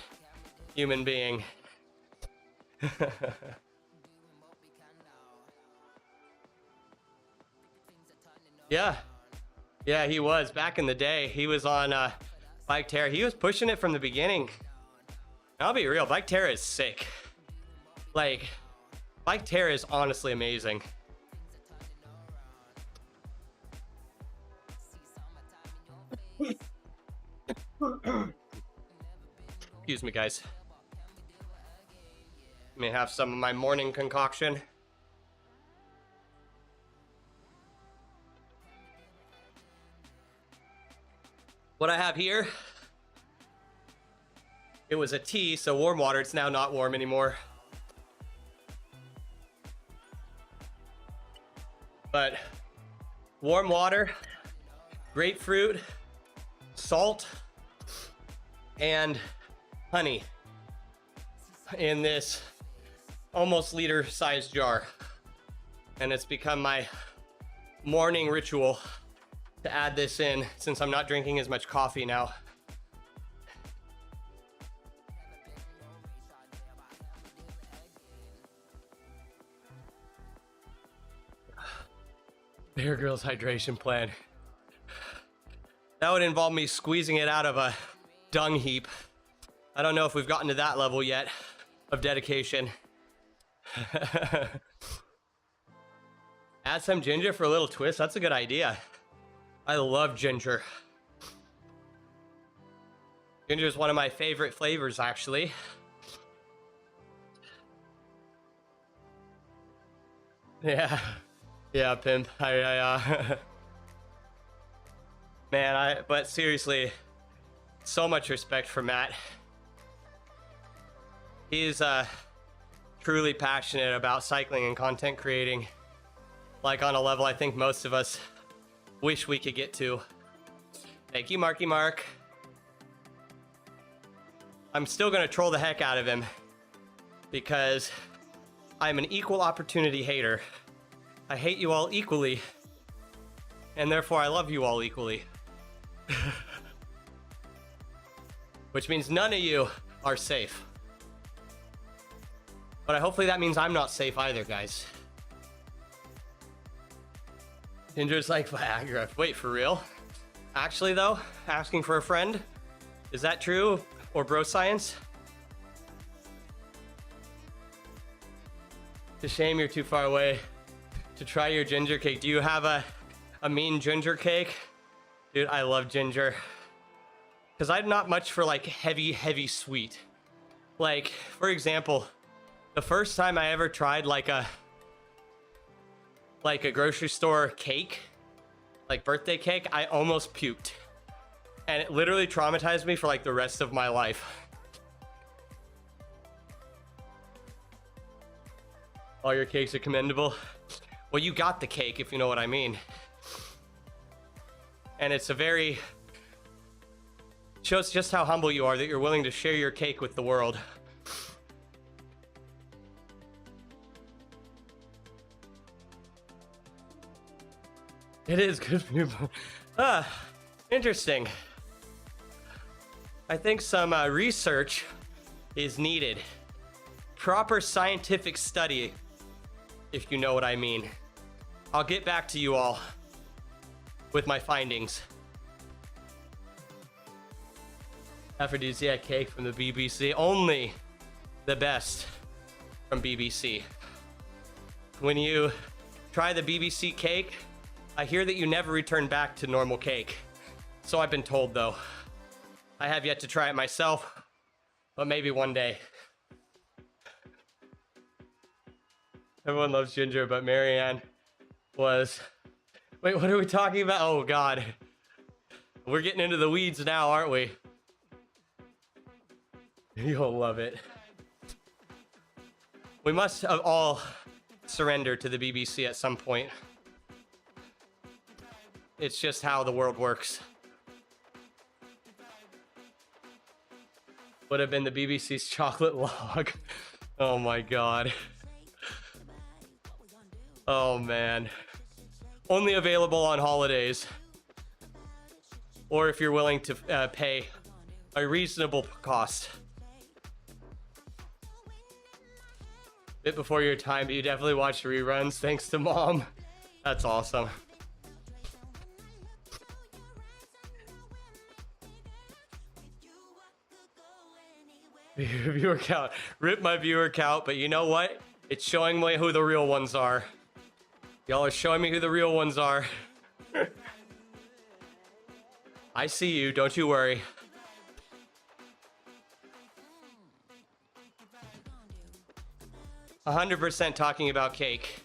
human being. Yeah, he was back in the day. He was on Bike Terror. He was pushing it from the beginning. I'll be real, Bike Terror is sick. Like, Bike Terror is honestly amazing. Excuse me, guys. Let me have some of my morning concoction. What I have here, it was a tea, so warm water. It's now not warm anymore. But warm water, grapefruit, salt, and honey in this almost liter-sized jar. And it's become my morning ritual to add this in since I'm not drinking as much coffee now. Bear Grylls hydration plan. That would involve me squeezing it out of a dung heap. I don't know if we've gotten to that level yet of dedication. Add some ginger for a little twist. That's a good idea. I love ginger. Ginger is one of my favorite flavors, actually. Yeah, pimp. Man, but seriously, so much respect for Matt. He's truly passionate about cycling and content creating, like on a level I think most of us wish we could get to. Thank you, Marky Mark. I'm still gonna troll the heck out of him because I'm an equal opportunity hater. I hate you all equally, and therefore I love you all equally. Which means none of you are safe. But hopefully that means I'm not safe either, guys. Ginger's like Viagra. Wait, for real? Actually though, asking for a friend? Is that true? Or bro science? It's a shame you're too far away to try your ginger cake. Do you have a mean ginger cake? Dude, I love ginger. Cause I'm not much for like heavy sweet. Like, for example, the first time I ever tried like a grocery store cake, like birthday cake, I almost puked. And it literally traumatized me for like the rest of my life. All your cakes are commendable. Well, you got the cake, if you know what I mean. And it's shows just how humble you are that you're willing to share your cake with the world. It is good for your body. Interesting. I think some research is needed. Proper scientific study, if you know what I mean. I'll get back to you all with my findings. Aphrodisiac cake from the BBC. Only the best from BBC. When you try the BBC cake, I hear that you never return back to normal cake. So I've been told, though. I have yet to try it myself, but maybe one day. Everyone loves ginger, but Marianne was... Wait, what are we talking about? Oh, God. We're getting into the weeds now, aren't we? You'll love it. We must have all surrender to the BBC at some point. It's just how the world works. Would have been the BBC's chocolate log. Oh my God. Oh man. Only available on holidays. Or if you're willing to pay a reasonable cost. Bit before your time, but you definitely watch reruns thanks to Mom. That's awesome. Viewer count. Rip my viewer count, but you know what? It's showing me who the real ones are. Y'all are showing me who the real ones are. I see you, don't you worry. %, talking about cake.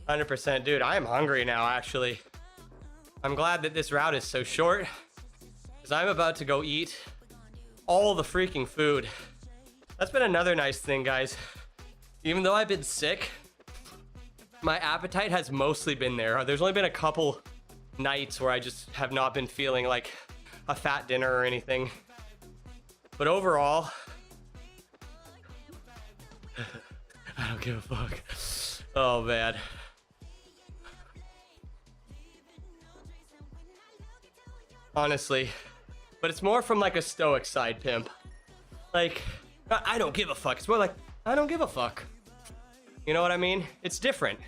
100%. Dude, I am hungry now, actually. I'm glad that this route is so short, because I'm about to go eat all the freaking food. That's been another nice thing, guys. Even though I've been sick, my appetite has mostly been there. There's only been a couple nights where I just have not been feeling like a fat dinner or anything. But overall, I don't give a fuck. Oh, man. Honestly. But it's more from like a stoic side, pimp. Like, I don't give a fuck. It's more like, I don't give a fuck. You know what I mean? It's different.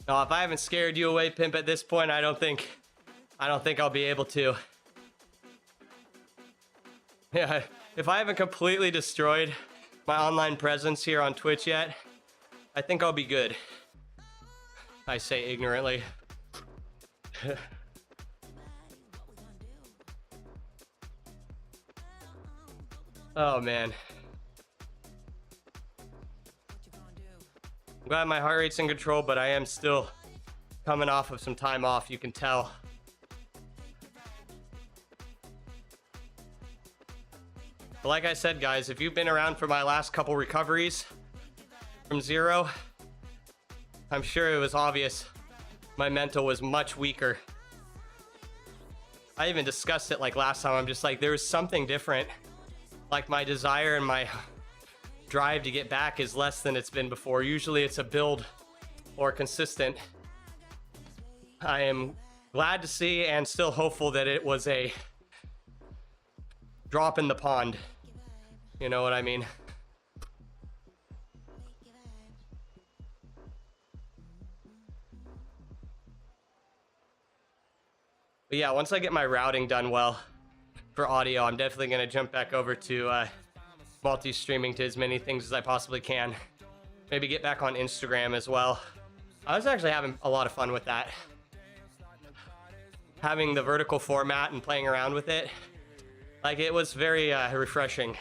No, if I haven't scared you away, pimp, at this point, I don't think I'll be able to. Yeah, if I haven't completely destroyed my online presence here on Twitch yet, I think I'll be good. I say ignorantly. Oh man. I'm glad my heart rate's in control, but I am still coming off of some time off, you can tell. But like I said, guys, if you've been around for my last couple recoveries from zero, I'm sure it was obvious my mental was much weaker. I even discussed it like last time. I'm just like, there was something different. Like my desire and my drive to get back is less than it's been before. Usually it's a build or consistent. I am glad to see and still hopeful that it was a drop in the pond. You know what I mean? But yeah, once I get my routing done well for audio, I'm definitely going to jump back over to multi-streaming to as many things as I possibly can. Maybe get back on Instagram as well. I was actually having a lot of fun with that. Having the vertical format and playing around with it. Like, it was very refreshing.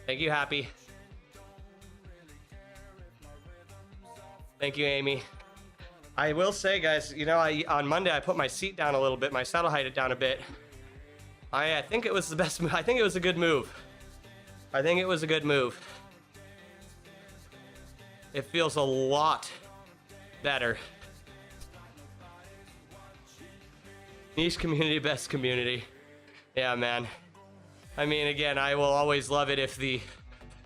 Thank you, Happy. Thank you, Amy. I will say, guys, you know, on Monday I put my seat down a little bit, my saddle height down a bit. I think it was the best. I think it was a good move. I think it was a good move. It feels a lot better. Niche community, best community. Yeah, man. I mean, again, I will always love it if the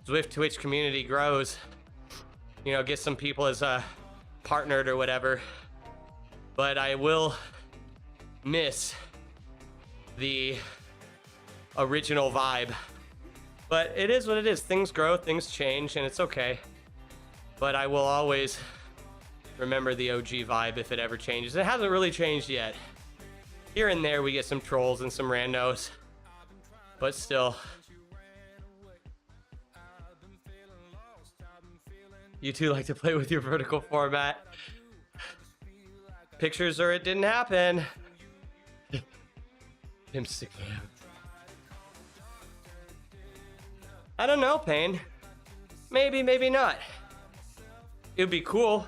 Zwift Twitch community grows. You know, get some people as partnered or whatever. But I will miss the original vibe. But it is what it is. Things grow, things change, and it's okay. But I will always remember the OG vibe if it ever changes. It hasn't really changed yet. Here and there we get some trolls and some randos. But still. You two like to play with your vertical format. Pictures or it didn't happen. Instagram. I don't know, Payne. Maybe, maybe not. It would be cool,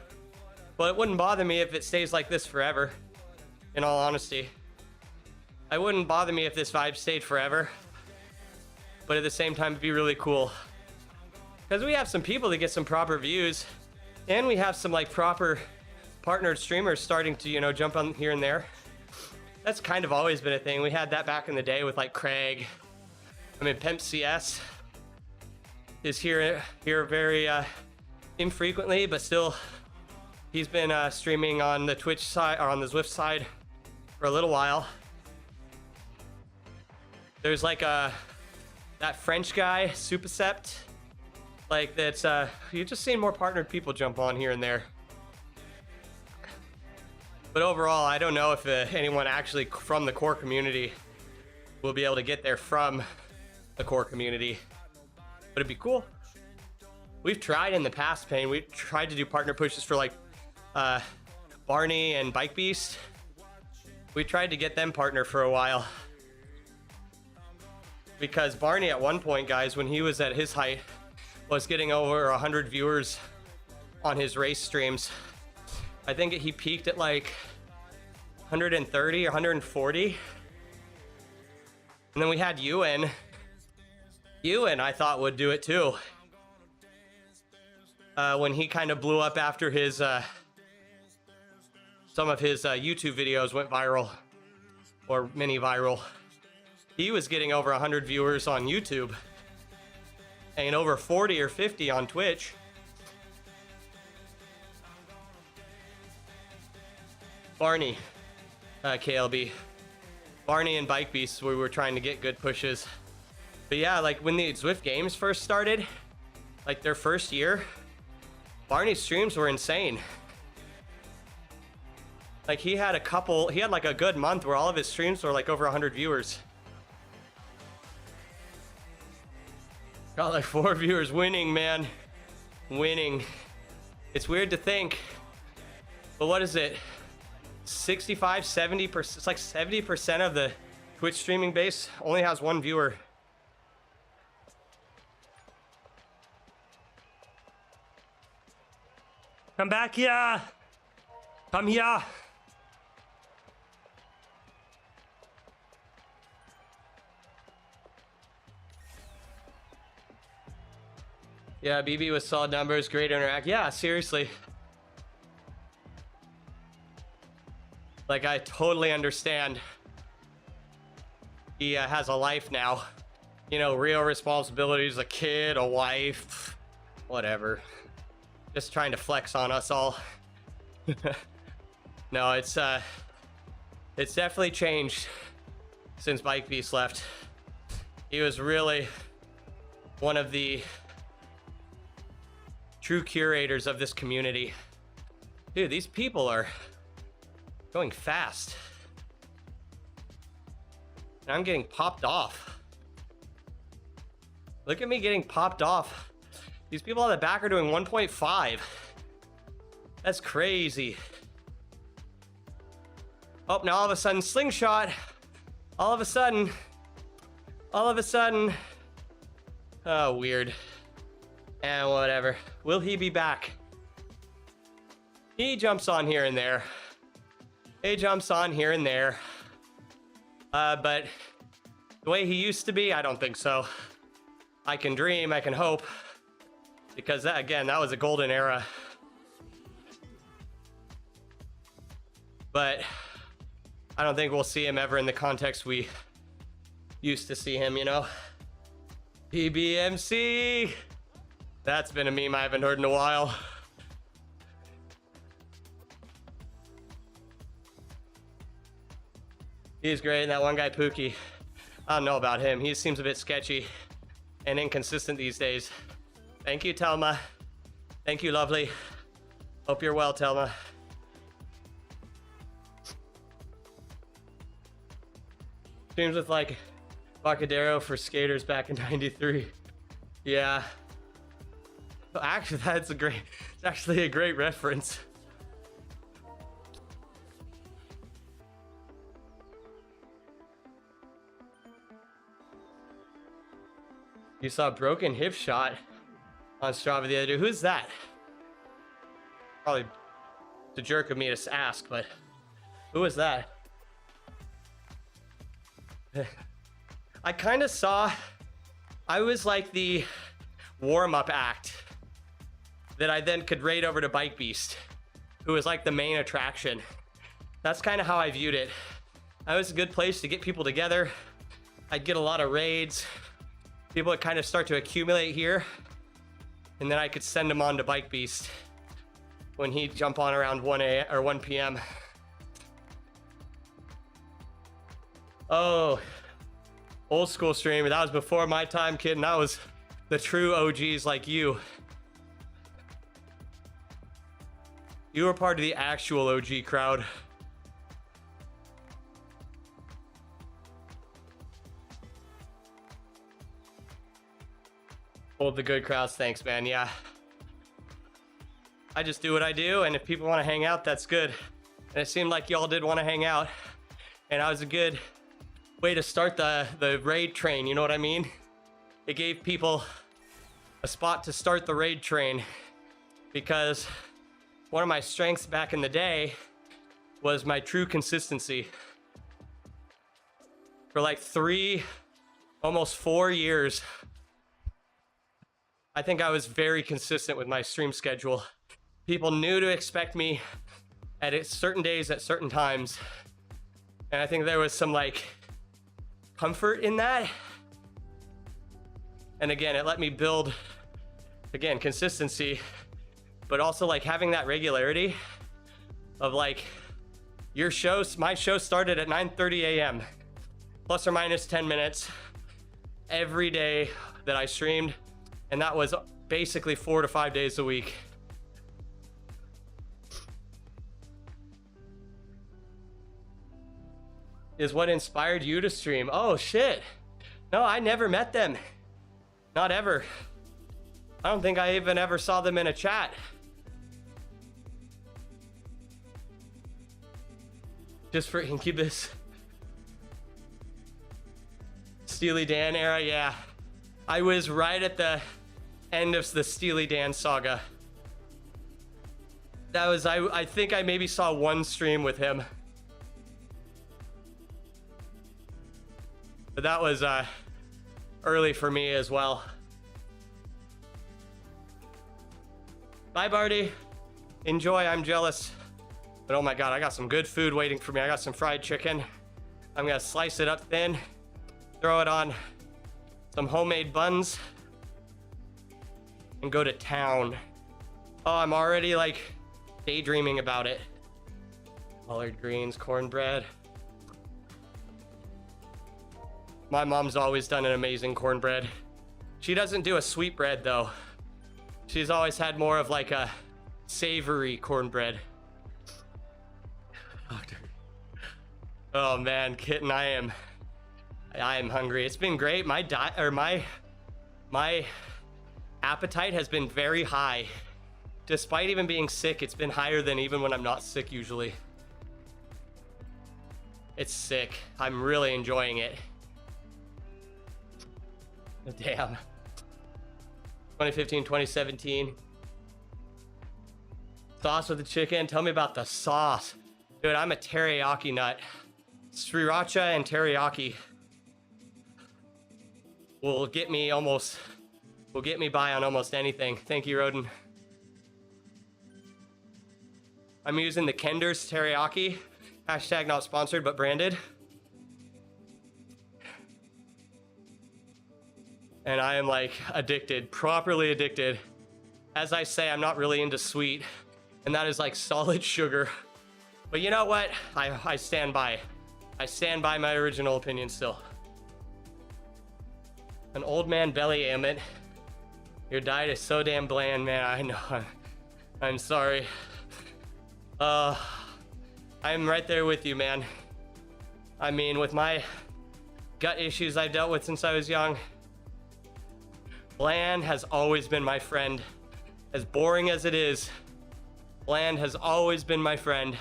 but it wouldn't bother me if it stays like this forever, in all honesty. I wouldn't bother me if this vibe stayed forever, but at the same time, it'd be really cool. Because we have some people that get some proper views, and we have some like proper partnered streamers starting to, you know, jump on here and there. That's kind of always been a thing. We had that back in the day with like Craig. I mean, Pimp CS is here very infrequently, but still he's been streaming on the Twitch side or on the Zwift side for a little while. There's like that French guy, Supercept, like that's you've just seen more partnered people jump on here and there. But overall, I don't know if anyone actually from the core community will be able to get there from the core community. But it'd be cool. We've tried in the past, Payne. We've tried to do partner pushes for like Barney and Bike Beast. We tried to get them partner for a while. Because Barney at one point, guys, when he was at his height, was getting over 100 viewers on his race streams. I think he peaked at like 130 or 140. And then we had Ewan. Ewan, I thought, would do it too. When he kind of blew up after his some of his YouTube videos went viral or mini viral. He was getting over 100 viewers on YouTube and over 40 or 50 on Twitch. Barney, KLB. Barney and Bike Beasts, we were trying to get good pushes. But yeah, like when the Zwift games first started, like their first year, Barney's streams were insane. Like he had like a good month where all of his streams were like over 100 viewers. Got like 4 viewers. Winning, man. Winning. It's weird to think, but what is it? 65, 70%, it's like 70% of the Twitch streaming base only has 1 viewer. Come back here. Come here. Yeah, BB with solid numbers, great interact. Yeah, seriously. Like, I totally understand. He has a life now. You know, real responsibilities, a kid, a wife, whatever. Just trying to flex on us all. No, it's definitely changed since Bike Beast left. He was really one of the true curators of this community. Dude, these people are going fast. And I'm getting popped off. Look at me getting popped off. These people on the back are doing 1.5. That's crazy. Oh, now all of a sudden, slingshot. All of a sudden. Oh, weird. And whatever. Will he be back? He jumps on here and there. But the way he used to be, I don't think so. I can dream, I can hope. Because that, again, that was a golden era. But I don't think we'll see him ever in the context we used to see him, you know. PBMC. That's been a meme I haven't heard in a while. He's great. And that one guy, Pookie, I don't know about him. He seems a bit sketchy and inconsistent these days. Thank you, Telma. Thank you, lovely. Hope you're well, Telma. Streams with like Bacadero for skaters back in '93. Yeah. Actually, it's actually a great reference. You saw broken hip shot on Strava the other day. Who's that? Probably the jerk of me to ask, but who was that? I kind of saw, I was like the warm-up act that I then could raid over to Bike Beast, who was like the main attraction. That's kind of how I viewed it. That was a good place to get people together. I'd get a lot of raids. People would kind of start to accumulate here, and then I could send them on to Bike Beast when he'd jump on around 1 p.m. Oh, old school streamer. That was before my time, kid, and that was the true OGs like you. You were part of the actual OG crowd. Hold the good crowds, thanks, man. Yeah. I just do what I do, and if people want to hang out, that's good. And it seemed like y'all did want to hang out, and that was a good way to start the raid train, you know what I mean? It gave people a spot to start the raid train, because one of my strengths back in the day was my true consistency. For like 3, almost 4 years, I think I was very consistent with my stream schedule. People knew to expect me at certain days at certain times. And I think there was some like comfort in that. And again, it let me build, again, consistency, but also like having that regularity of like your shows. My show started at 9:30 a.m. plus or minus 10 minutes every day that I streamed. And that was basically 4 to 5 days a week. Is what inspired you to stream? Oh shit. No, I never met them. Not ever. I don't think I even ever saw them in a chat. Just for Incubus. Steely Dan era, yeah. I was right at the end of the Steely Dan saga. That was, I think I maybe saw one stream with him. But that was early for me as well. Bye, Barty. Enjoy, I'm jealous. But oh my God, I got some good food waiting for me. I got some fried chicken. I'm gonna slice it up thin, throw it on some homemade buns, and go to town. Oh, I'm already like daydreaming about it. Collard greens, cornbread. My mom's always done an amazing cornbread. She doesn't do a sweet bread though. She's always had more of like a savory cornbread. Oh man, kitten, I am hungry. It's been great. My diet, or my appetite has been very high. Despite even being sick, it's been higher than even when I'm not sick usually. It's sick. I'm really enjoying it. Damn. 2015, 2017. Sauce with the chicken. Tell me about the sauce. Dude, I'm a teriyaki nut. Sriracha and teriyaki will get me by on almost anything. Thank you, Roden. I'm using the Kender's teriyaki. Hashtag not sponsored, but branded. and I am like addicted, properly addicted. As I say, I'm not really into sweet, and that is like solid sugar. But you know what? I stand by. I stand by my original opinion still. An old man belly ailment. Your diet is so damn bland, man. I know. I'm sorry. I'm right there with you, man. I mean, with my gut issues I've dealt with since I was young, bland has always been my friend. As boring as it is, bland has always been my friend.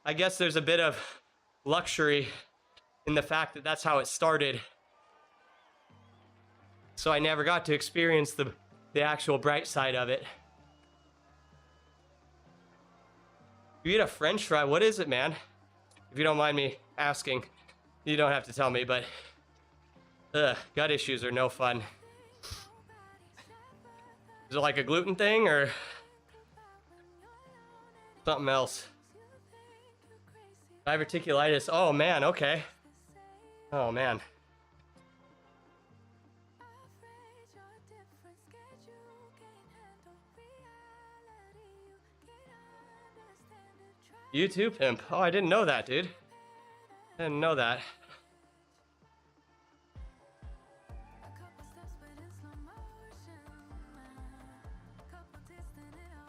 I guess there's a bit of luxury in the fact that that's how it started. So I never got to experience the actual bright side of it. You eat a French fry, what is it, man? If you don't mind me asking, you don't have to tell me, but gut issues are no fun. Is it like a gluten thing or something else? Diverticulitis, oh man, okay. Oh man. You too, pimp. Oh, I didn't know that, dude. I didn't know that.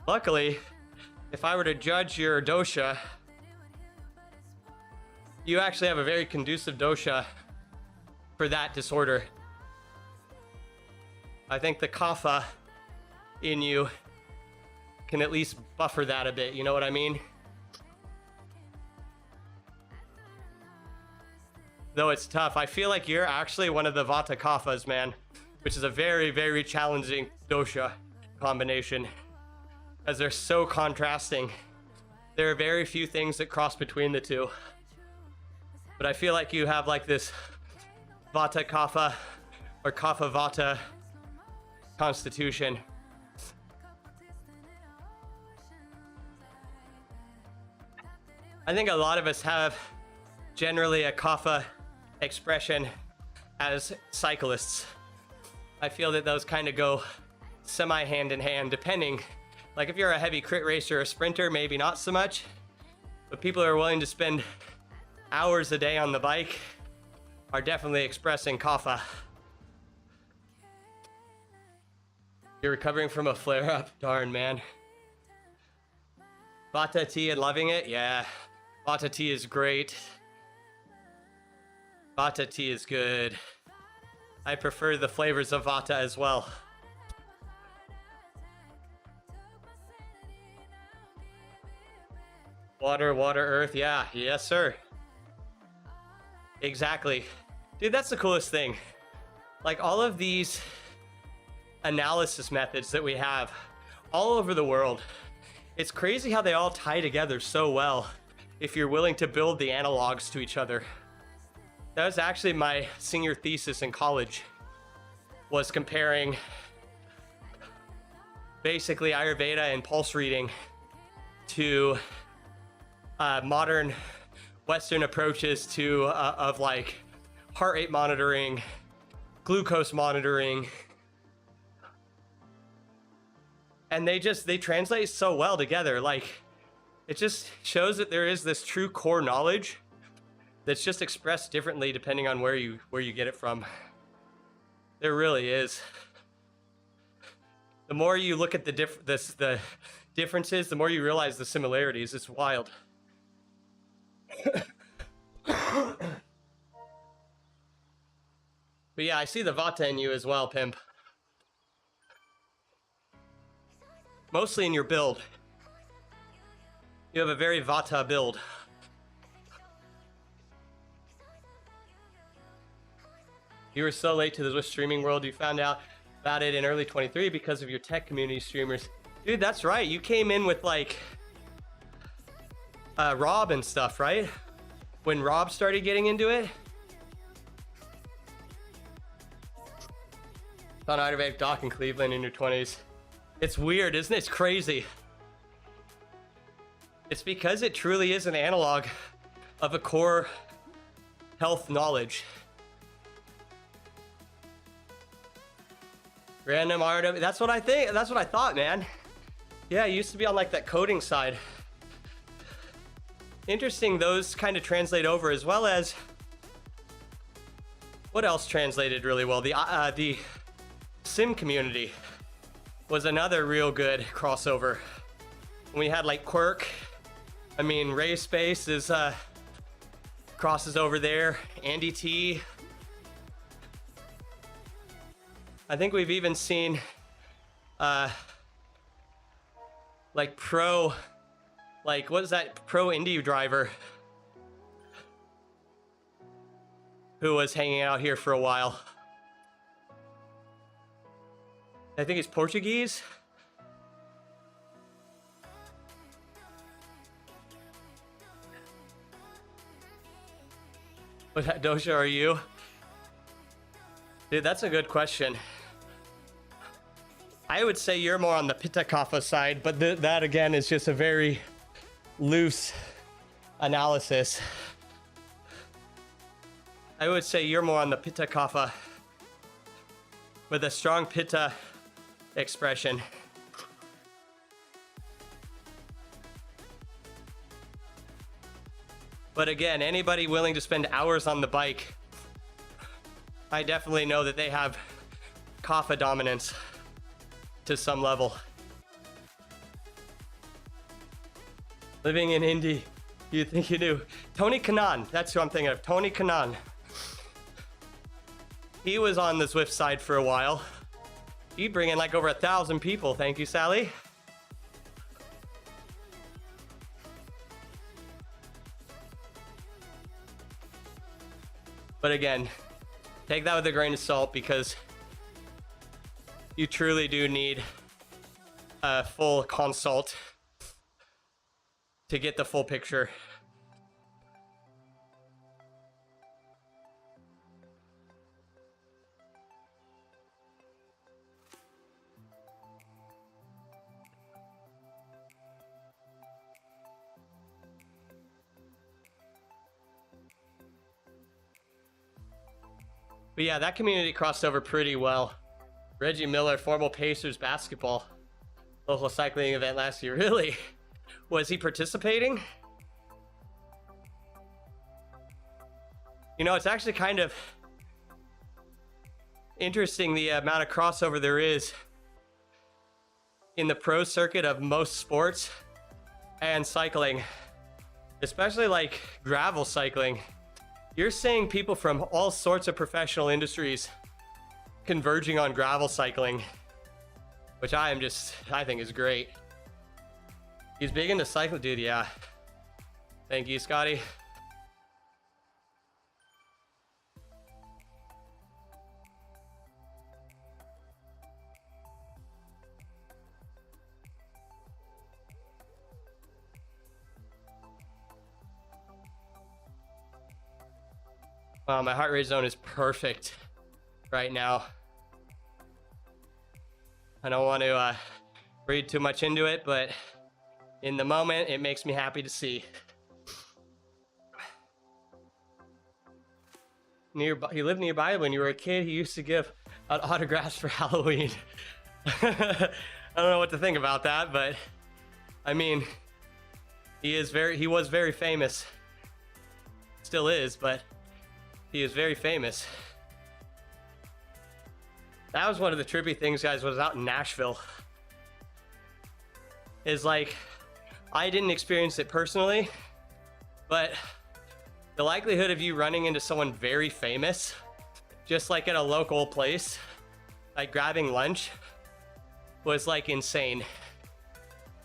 Luckily, if I were to judge your dosha, you actually have a very conducive dosha for that disorder. I think the kapha in you can at least buffer that a bit, you know what I mean? Though it's tough. I feel like you're actually one of the vata kaphas, man, which is a very, very challenging dosha combination, as they're so contrasting. There are very few things that cross between the two. But I feel like you have like this vata kapha or kapha vata constitution. I think a lot of us have generally a kapha expression as cyclists. I feel that those kind of go semi hand in hand, depending. Like if you're a heavy crit racer or a sprinter, maybe not so much. But people who are willing to spend hours a day on the bike are definitely expressing kapha. You're recovering from a flare-up? Darn, man. Vata tea and loving it? Yeah. Vata tea is great. Vata tea is good. I prefer the flavors of vata as well. Water, water, earth. Yeah, yes, sir. Exactly. Dude, that's the coolest thing. Like all of these analysis methods that we have all over the world, it's crazy how they all tie together so well if you're willing to build the analogs to each other. That was actually my senior thesis in college, was comparing basically Ayurveda and pulse reading to modern Western approaches to of like heart rate monitoring, glucose monitoring, and they translate so well together. Like it just shows that there is this true core knowledge that's just expressed differently depending on where you get it from. There really is. The more you look at the differences, the more you realize the similarities. It's wild. But yeah, I see the vata in you as well, pimp. Mostly in your build. You have a very vata build. You were so late to the Zwift streaming world. You found out about it in early 23 because of your tech community streamers. Dude, that's right. You came in with like Rob and stuff, right? When Rob started getting into it. Found Ayurvedic doc in Cleveland in your 20s. It's weird, isn't it? It's crazy. It's because it truly is an analog of a core health knowledge. Random RW. That's what I think. That's what I thought, man. Yeah, I used to be on like that coding side. Interesting, those kind of translate over, as well as what else translated really well? The sim community was another real good crossover. We had like Quirk. I mean, Ray Space is crosses over there. Andy T. I think we've even seen like pro, like what is that pro indie driver who was hanging out here for a while. I think he's Portuguese. What Dosha are you? Dude, that's a good question. I would say you're more on the Pitta Kapha side, but that again is just a very loose analysis. I would say you're more on the Pitta Kapha with a strong Pitta expression. But again, anybody willing to spend hours on the bike, I definitely know that they have Kapha dominance to some level. Living in Indy, you think you do. Tony Kanaan, that's who I'm thinking of. Tony Kanaan. He was on the Zwift side for a while. He'd bring in like over 1,000 people. Thank you, Sally. But again, take that with a grain of salt, because you truly do need a full consult to get the full picture. But yeah, that community crossed over pretty well. Reggie Miller, former Pacers basketball, local cycling event last year. Really? Was he participating? You know, it's actually kind of interesting the amount of crossover there is in the pro circuit of most sports and cycling, especially like gravel cycling. You're seeing people from all sorts of professional industries converging on gravel cycling, which I think is great. He's big into cycling, dude. Yeah. Thank you, Scotty. Wow, my heart rate zone is perfect right now. I don't want to read too much into it, but in the moment, it makes me happy to see. He lived nearby when you were a kid. He used to give out autographs for Halloween. I don't know what to think about that, but I mean, he was very famous. Still is, but he is very famous. That was one of the trippy things, guys, was out in Nashville. Is like, I didn't experience it personally, but the likelihood of you running into someone very famous, just like at a local place, like grabbing lunch, was like insane.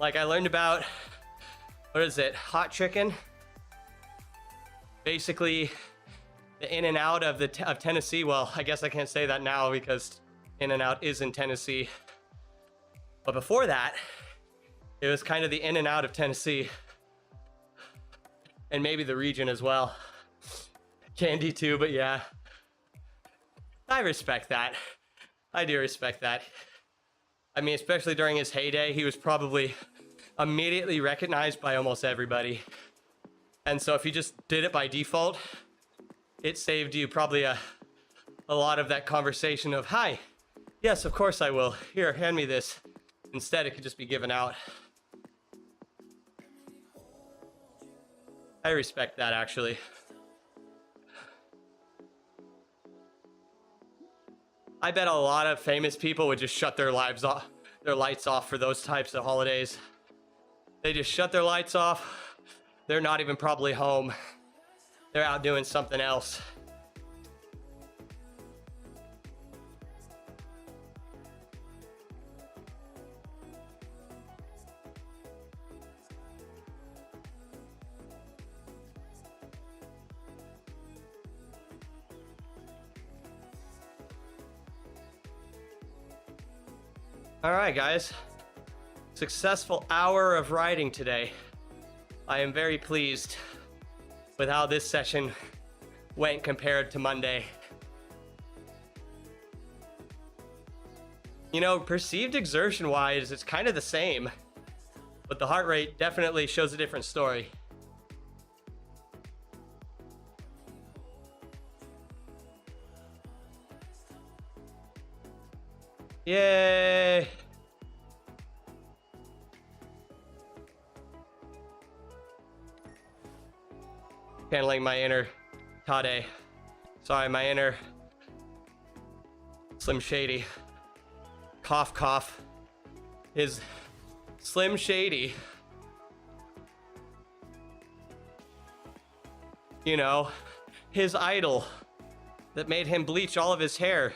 Like I learned about, what is it, hot chicken? Basically, the in and out of Tennessee. Well, I guess I can't say that now because in and out is in Tennessee. But before that, it was kind of the in and out of Tennessee. And maybe the region as well. Candy too, but yeah. I respect that. I do respect that. I mean, especially during his heyday, he was probably immediately recognized by almost everybody. And so if you just did it by default, it saved you probably a lot of that conversation of, hi, Yes, of course I will. Here, hand me this. Instead, it could just be given out. I respect that, actually. I bet a lot of famous people would just shut their lights off for those types of holidays. They just shut their lights off. They're not even probably home. They're out doing something else. All right, guys. Successful hour of riding today. I am very pleased with how this session went compared to Monday. You know, perceived exertion-wise, it's kind of the same, but the heart rate definitely shows a different story. Yay! Channeling my inner Tade. Sorry, my inner Slim Shady. Cough, cough. His Slim Shady. You know, his idol that made him bleach all of his hair.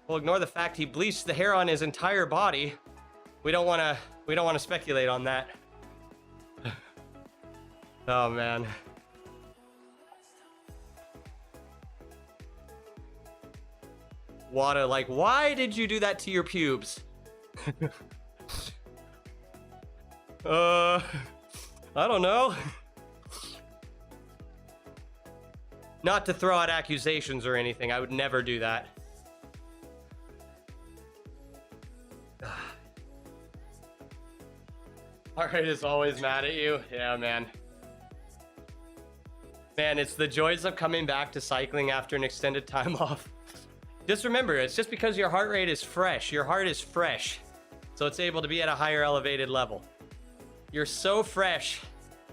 We'll ignore the fact he bleached the hair on his entire body. We don't want to speculate on that. Oh man. Wada, like, why did you do that to your pubes? I don't know. Not to throw out accusations or anything, I would never do that. Heart is always mad at you. Yeah, man. Man, it's the joys of coming back to cycling after an extended time off. Just remember, it's just because your heart rate is fresh. Your heart is fresh, so it's able to be at a higher elevated level. You're so fresh,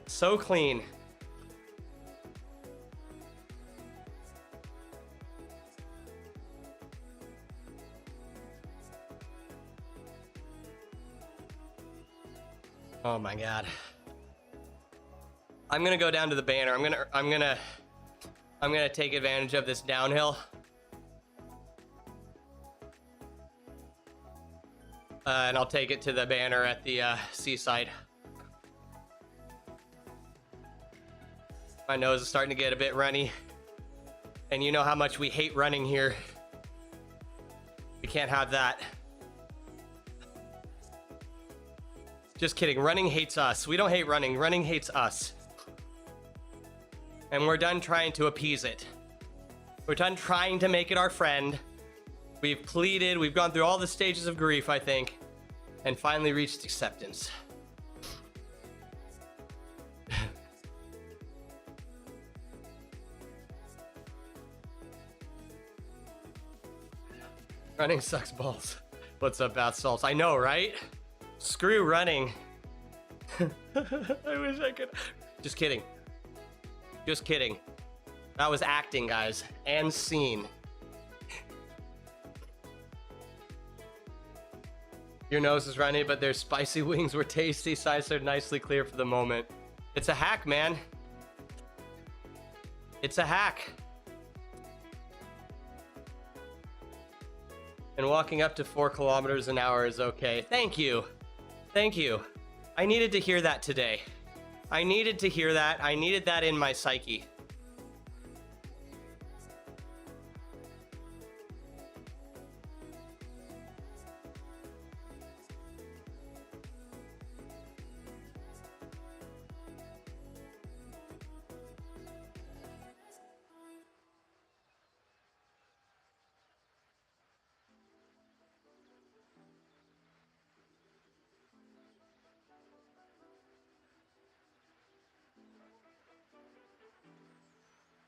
so clean. Oh my God. I'm gonna go down to the banner. I'm gonna take advantage of this downhill. And I'll take it to the banner at the seaside. My nose is starting to get a bit runny. And you know how much we hate running here. We can't have that. Just kidding, running hates us. We don't hate running, running hates us. And we're done trying to appease it. We're done trying to make it our friend. We've pleaded, we've gone through all the stages of grief, I think, and finally reached acceptance. Running sucks balls. What's up, bath salts? I know, right? Screw running. I wish I could. Just kidding. Just kidding. That was acting, guys, and scene. Your nose is runny, but their spicy wings were tasty. Sides are nicely clear for the moment. It's a hack, man. It's a hack. And walking up to 4 kilometers an hour is okay. Thank you. Thank you. I needed to hear that today. I needed to hear that. I needed that in my psyche.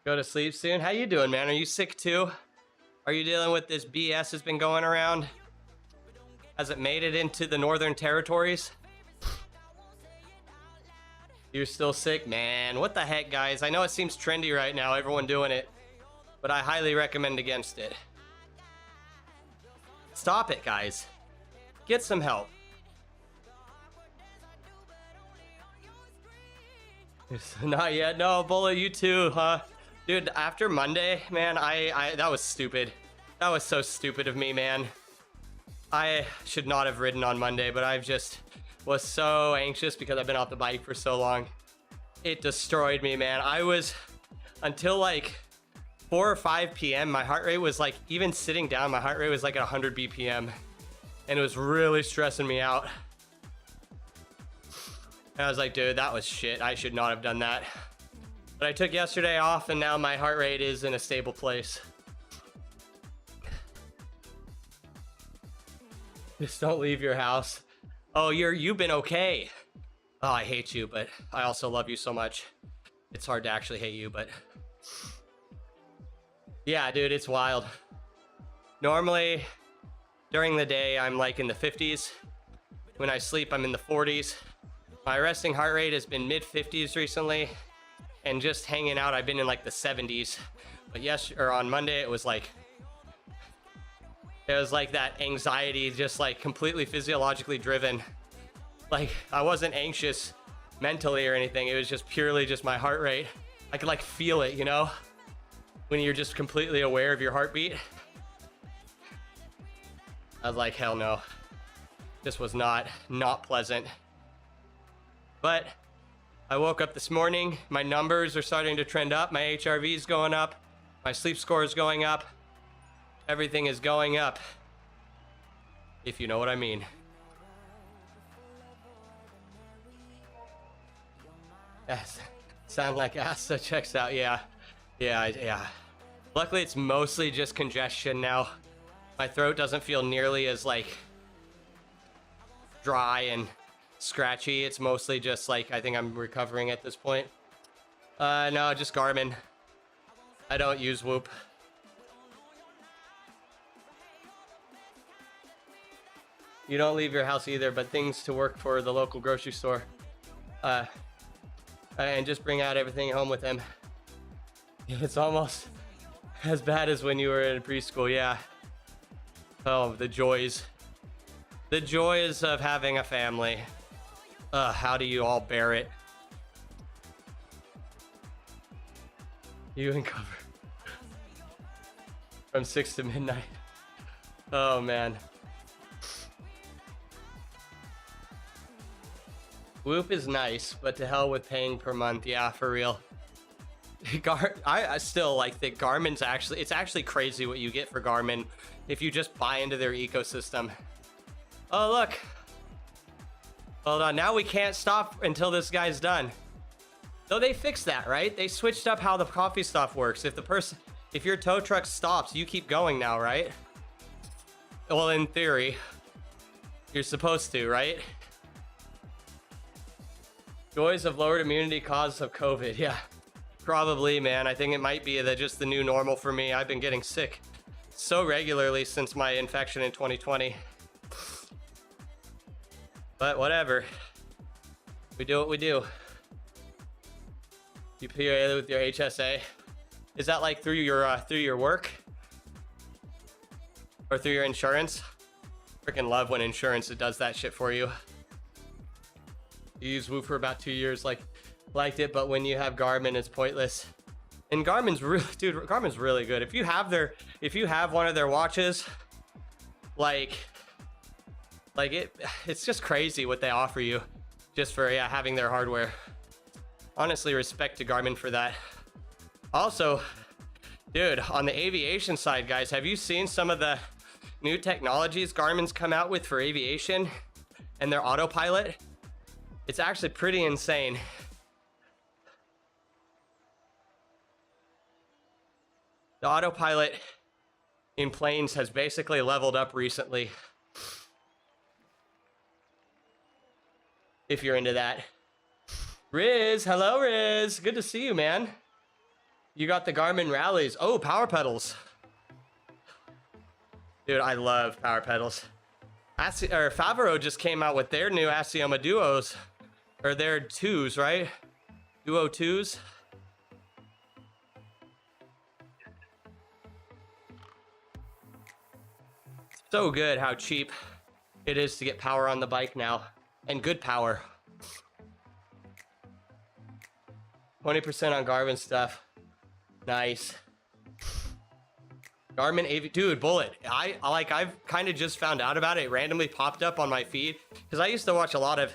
Go to sleep soon. How you doing, man? Are you sick too? Are you dealing with this BS that's been going around? Has it made it into the Northern Territories? You're still sick? Man, what the heck, guys? I know it seems trendy right now, everyone doing it, but I highly recommend against it. Stop it, guys. Get some help. Not yet. No, Bullet, you too, huh? Dude, after Monday, man, that was stupid. That was so stupid of me, man. I should not have ridden on Monday, but I've just was so anxious because I've been off the bike for so long. It destroyed me, man. I was, until like 4 or 5 p.m., my heart rate was like, even sitting down, my heart rate was like at 100 BPM. And it was really stressing me out. And I was like, dude, that was shit. I should not have done that. But I took yesterday off and now my heart rate is in a stable place. Just don't leave your house. Oh, you've been okay. Oh, I hate you, but I also love you so much. It's hard to actually hate you, but yeah, dude, it's wild. Normally, during the day, I'm like in the 50s. When I sleep, I'm in the 40s. My resting heart rate has been mid 50s recently, and just hanging out, I've been in like the 70s. But on Monday, it was like that anxiety, just like completely physiologically driven. Like I wasn't anxious mentally or anything. It was just purely just my heart rate. I could like feel it, you know, when you're just completely aware of your heartbeat. I was like, hell no. This was not pleasant. But I woke up this morning. My numbers are starting to trend up. My HRV is going up. My sleep score is going up. Everything is going up. If you know what I mean. Yes. Sound like ass, so checks out. Yeah. Luckily, it's mostly just congestion now. My throat doesn't feel nearly as like dry and scratchy. It's mostly just like, I think I'm recovering at this point. No, just Garmin. I don't use Whoop. You don't leave your house either, but things to work for the local grocery store. And just bring out everything home with him. It's almost as bad as when you were in preschool, yeah. Oh, the joys. The joys of having a family. How do you all bear it? You and cover. From 6 to midnight. Oh, man. Whoop is nice, but to hell with paying per month. Yeah, for real. I still like that Garmin's it's actually crazy what you get for Garmin if you just buy into their ecosystem. Oh, look. Hold on, now we can't stop until this guy's done. Though they fixed that, right? They switched up how the coffee stop works. If your tow truck stops, you keep going now, right? Well, in theory, you're supposed to, right? Joys of lowered immunity cause of COVID. Yeah, probably, man. I think it might be just the new normal for me. I've been getting sick so regularly since my infection in 2020. But whatever. We do what we do. You pay with your HSA. Is that like through your work? Or through your insurance? Freaking love when insurance does that shit for you. You used Whoop for about 2 years, liked it, but when you have Garmin, it's pointless. And Garmin's really good. If you have one of their watches, it's just crazy what they offer you just for having their hardware. Honestly, respect to Garmin for that. Also, dude, on the aviation side, guys, have you seen some of the new technologies Garmin's come out with for aviation and their autopilot? It's actually pretty insane. The autopilot in planes has basically leveled up recently. If you're into that. Riz, hello Riz. Good to see you, man. You got the Garmin rallies. Oh, power pedals. Dude, I love power pedals. Favreau just came out with their new Asioma Duos, or their twos, right? Duo twos. So good how cheap it is to get power on the bike now, and good power. 20% on Garmin stuff. Nice. Garmin AV, dude, Bullet. I've kind of just found out about it. It randomly popped up on my feed because I used to watch a lot of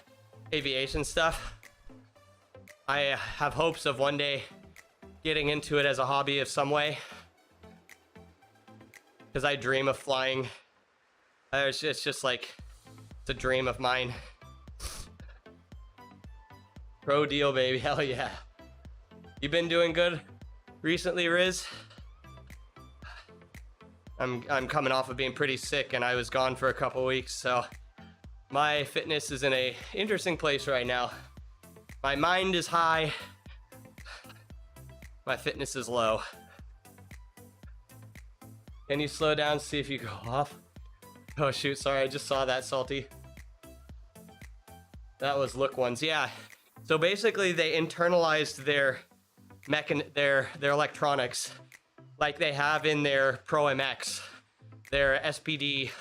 aviation stuff. I have hopes of one day getting into it as a hobby of some way because I dream of flying. It's just like, it's a dream of mine. Pro deal, baby. Hell yeah. You been doing good recently, Riz? I'm coming off of being pretty sick and I was gone for a couple weeks, so my fitness is in a interesting place right now. My mind is high. My fitness is low. Can you slow down, see if you go off? Oh shoot, sorry, I just saw that, Salty. That was Look Ones, yeah. So basically they internalized their electronics like they have in their Pro MX, their SPD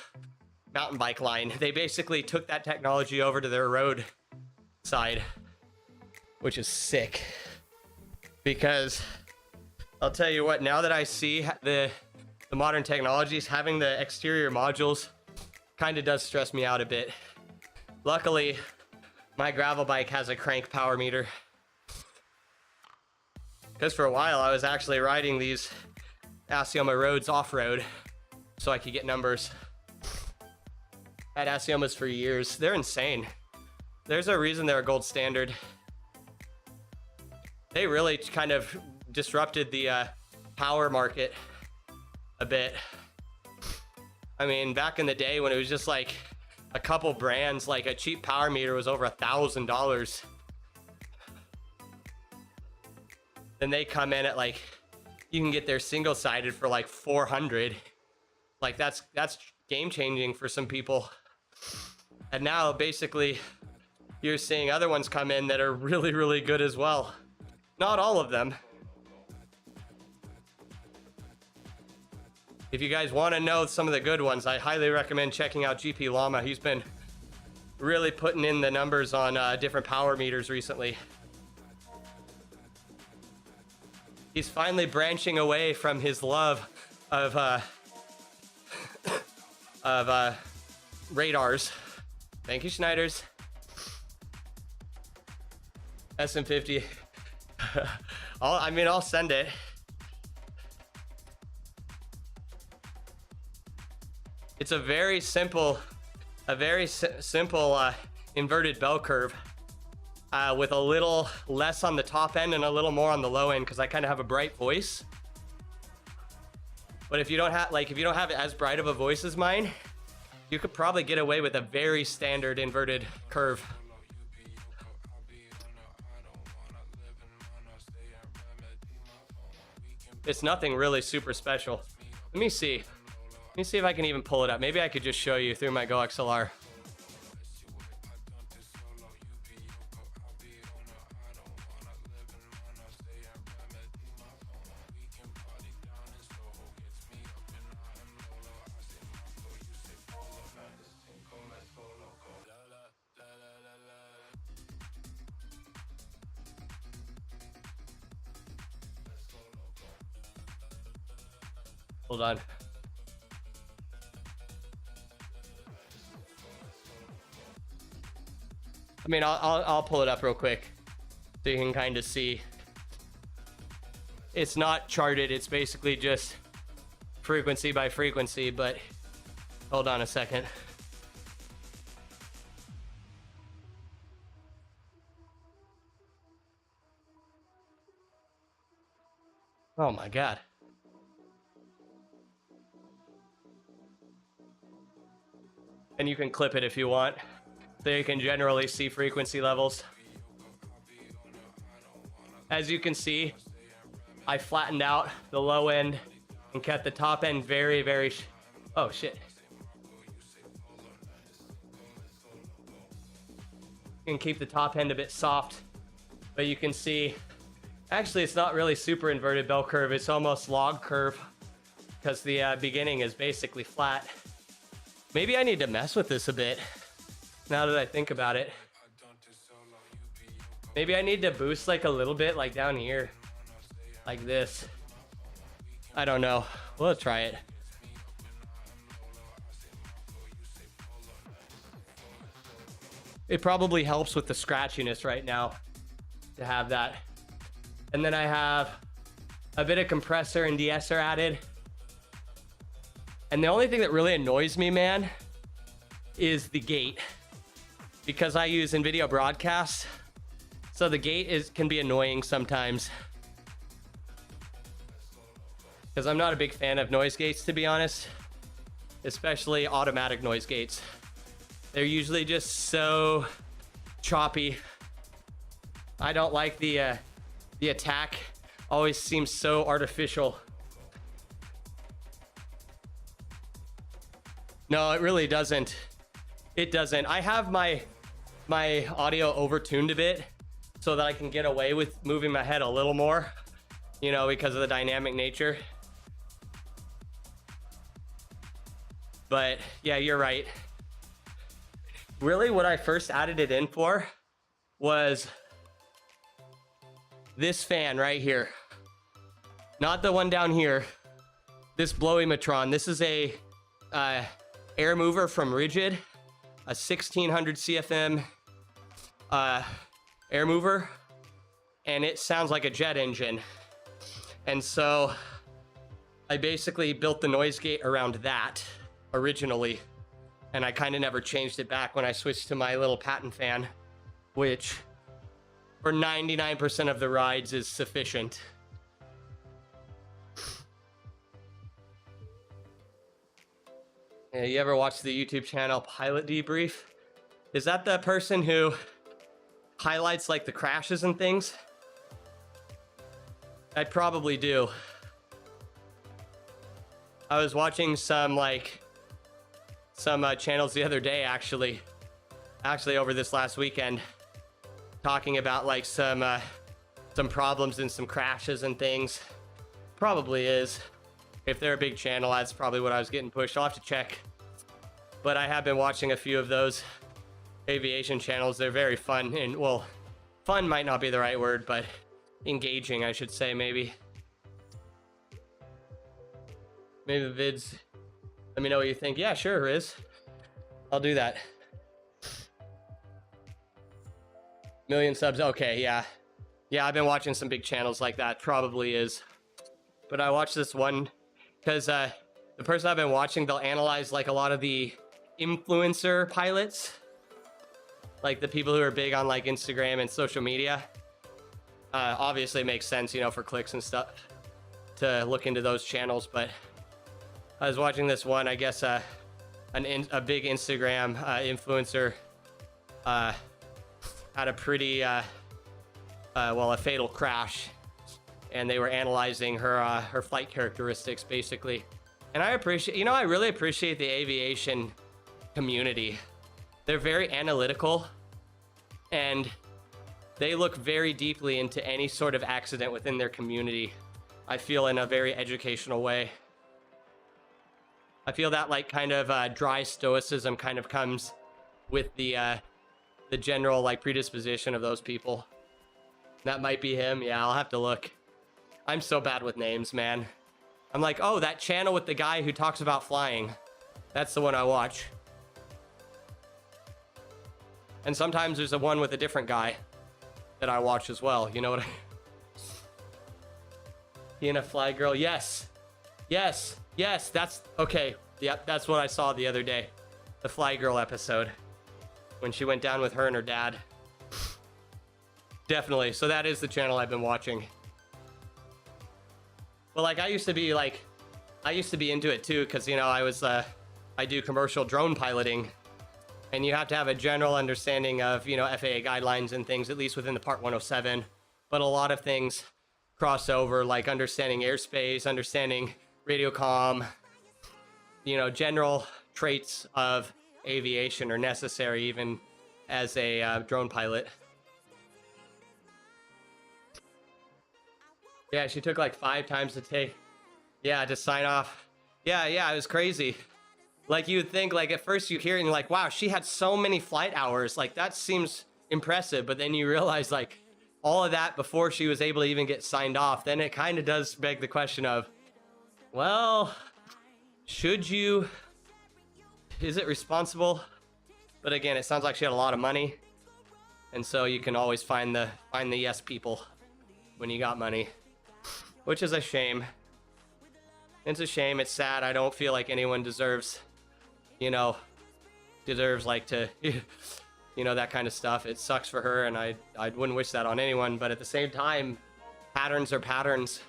mountain bike line. They basically took that technology over to their road side, which is sick. Because I'll tell you what, now that I see the modern technologies, having the exterior modules kind of does stress me out a bit. Luckily, my gravel bike has a crank power meter. Because for a while, I was actually riding these Asioma roads off-road so I could get numbers. Had Asiomas for years. They're insane. There's a reason they're a gold standard. They really kind of disrupted the power market a bit. I mean, back in the day when it was just like a couple brands, like a cheap power meter was over $1,000. Then they come in at like, you can get their single-sided for like 400. Like that's game changing for some people. And now basically you're seeing other ones come in that are really, really good as well. Not all of them. If you guys want to know some of the good ones, I highly recommend checking out GP Llama. He's been really putting in the numbers on different power meters recently. He's finally branching away from his love of radars. Thank you, Schneiders. SM50. I'll send it. It's a very simple inverted bell curve with a little less on the top end and a little more on the low end because I kind of have a bright voice. But if you don't have it as bright of a voice as mine, you could probably get away with a very standard inverted curve. It's nothing really super special. Let me see if I can even pull it up. Maybe I could just show you through my Go XLR. Hold on. I mean, I'll pull it up real quick so you can kind of see. It's not charted. It's basically just frequency by frequency, but hold on a second. Oh my God. And you can clip it if you want, so you can generally see frequency levels. As you can see, I flattened out the low end and kept the top end very, very Oh shit. You can keep the top end a bit soft, but you can see, actually it's not really super inverted bell curve, it's almost log curve, because the beginning is basically flat. Maybe I need to mess with this a bit, now that I think about it. Maybe I need to boost like a little bit, like down here, like this. I don't know, we'll try it. It probably helps with the scratchiness right now to have that. And then I have a bit of compressor and de-esser added. And the only thing that really annoys me, man, is the gate. Because I use NVIDIA Broadcast, so the gate can be annoying sometimes. Because I'm not a big fan of noise gates, to be honest. Especially automatic noise gates. They're usually just so choppy. I don't like the attack. Always seems so artificial. No, it really doesn't. It doesn't. I have my audio overtuned a bit so that I can get away with moving my head a little more, you know, because of the dynamic nature. But yeah, you're right. Really, what I first added it in for was this fan right here. Not the one down here. This Blowimatron. This is a air mover from Rigid, a 1600 CFM air mover, and it sounds like a jet engine. And so I basically built the noise gate around that originally, and I kind of never changed it back when I switched to my little patent fan, which for 99% of the rides is sufficient. Yeah, you ever watch the YouTube channel Pilot Debrief? Is that the person who highlights like the crashes and things? I probably do. I was watching some channels the other day, actually over this last weekend, talking about like some problems and some crashes and things. Probably is. If they're a big channel, that's probably what I was getting pushed. I'll have to check. But I have been watching a few of those aviation channels. They're very fun, and well, fun might not be the right word, but engaging, I should say, maybe. Maybe the vids, let me know what you think. Yeah, sure, Riz. I'll do that. 1,000,000 subs. Okay, yeah. Yeah, I've been watching some big channels like that. Probably is. But I watched this one because the person I've been watching, they'll analyze like a lot of the influencer pilots. Like the people who are big on like Instagram and social media. Obviously it makes sense, you know, for clicks and stuff to look into those channels. But I was watching this one, I guess a big Instagram influencer had a pretty, a fatal crash. And they were analyzing her flight characteristics, basically. And I really appreciate the aviation community. They're very analytical, and they look very deeply into any sort of accident within their community. I feel in a very educational way. I feel that like kind of dry stoicism kind of comes with the general like predisposition of those people. That might be him. Yeah, I'll have to look. I'm so bad with names, man. I'm like, oh, that channel with the guy who talks about flying. That's the one I watch. And sometimes there's a one with a different guy that I watch as well. You know what I mean? He and a fly girl. Yes. Yes. Yes. That's okay. Yep. That's what I saw the other day. The fly girl episode. When she went down with her and her dad. Definitely. So that is the channel I've been watching. Well, like I used to be into it too, because you know I do commercial drone piloting, and you have to have a general understanding of, you know, FAA guidelines and things, at least within the Part 107. But a lot of things cross over, like understanding airspace, understanding radio comm, you know, general traits of aviation are necessary even as a drone pilot. Yeah, she took like 5 times to take, yeah, to sign off. Yeah, it was crazy. Like, you would think, like, at first you hear it and you're like, wow, she had so many flight hours. Like, that seems impressive. But then you realize, like, all of that before she was able to even get signed off. Then it kind of does beg the question of, well, should you? Is it responsible? But again, it sounds like she had a lot of money. And so you can always find the yes people when you got money, which is a shame. It's a shame. It's sad. I don't feel like anyone deserves, you know, like to, you know, that kind of stuff. It sucks for her, and I wouldn't wish that on anyone. But at the same time, patterns are patterns.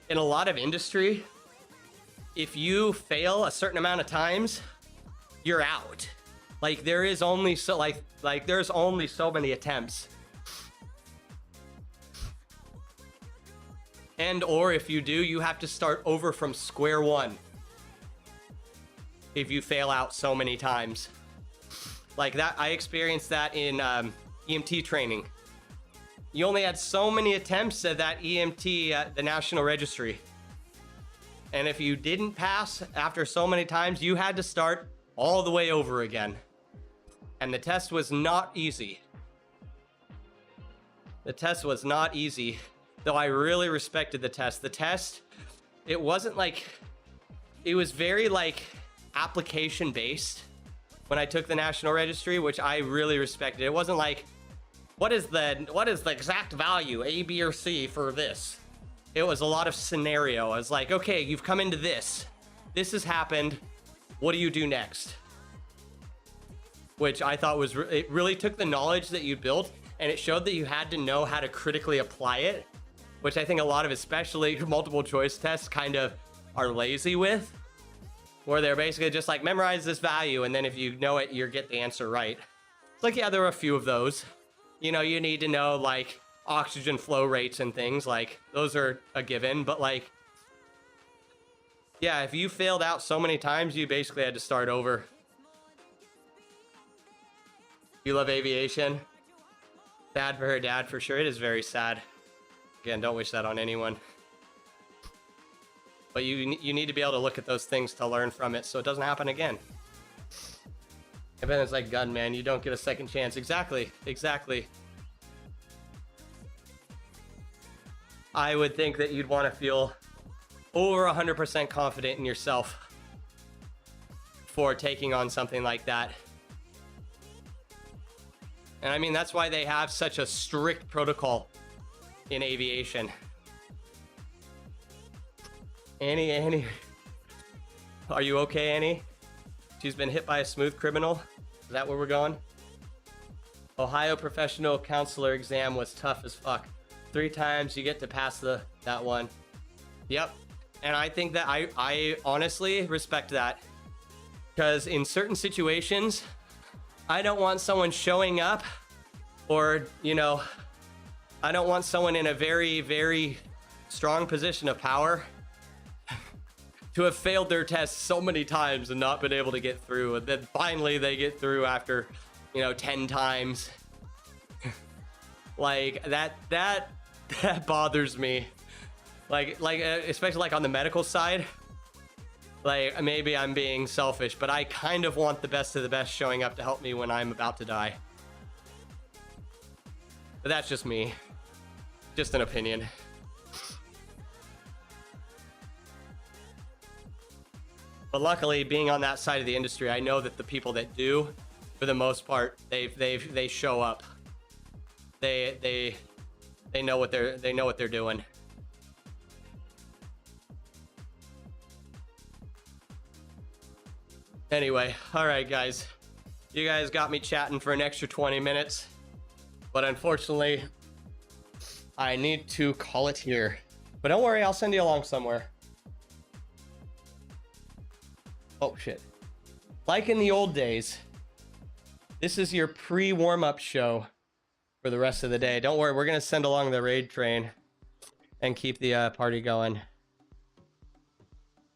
In a lot of industry, if you fail a certain amount of times, you're out. Like, there is only so there's only so many attempts. And or if you do, you have to start over from square one if you fail out so many times. Like that, I experienced that in EMT training. You only had so many attempts at that EMT at the National Registry. And if you didn't pass after so many times, you had to start all the way over again. And the test was not easy. The test was not easy, though I really respected the test. The test, it wasn't like, it was very like application based when I took the National Registry, which I really respected. It wasn't like, what is the exact value, A, B, or C for this? It was a lot of scenario. I was like, okay, you've come into this. This has happened. What do you do next? Which I thought was, it really took the knowledge that you built and it showed that you had to know how to critically apply it, which I think a lot of, especially multiple choice tests, kind of are lazy with, where they're basically just like, memorize this value, and then if you know it, you get the answer right. It's like, yeah, there are a few of those. You know, you need to know like oxygen flow rates and things, like those are a given, but like, yeah, if you failed out so many times, you basically had to start over. You love aviation? Sad for her dad, for sure. It is very sad. Again, don't wish that on anyone. But you need to be able to look at those things to learn from it so it doesn't happen again. And then it's like, gunman, you don't get a second chance. Exactly. I would think that you'd want to feel over 100% confident in yourself for taking on something like that. And I mean, that's why they have such a strict protocol in aviation. Annie. Are you okay, Annie? She's been hit by a smooth criminal. Is that where we're going? Ohio professional counselor exam was tough as fuck. 3 times you get to pass that one. Yep. And I think that I honestly respect that. Because in certain situations, I don't want someone showing up, or, you know, I don't want someone in a very, very strong position of power to have failed their test so many times and not been able to get through. And then finally they get through after, you know, 10 times. Like that bothers me. Like, especially like on the medical side. Like, maybe I'm being selfish, but I kind of want the best of the best showing up to help me when I'm about to die. But that's just me. Just an opinion. But luckily, being on that side of the industry, I know that the people that do, for the most part, they show up. They know what they're doing. Anyway, all right, guys. You guys got me chatting for an extra 20 minutes. But unfortunately, I need to call it here. But don't worry, I'll send you along somewhere. Oh, shit. Like in the old days, this is your pre-warm-up show for the rest of the day. Don't worry, we're going to send along the raid train and keep the party going.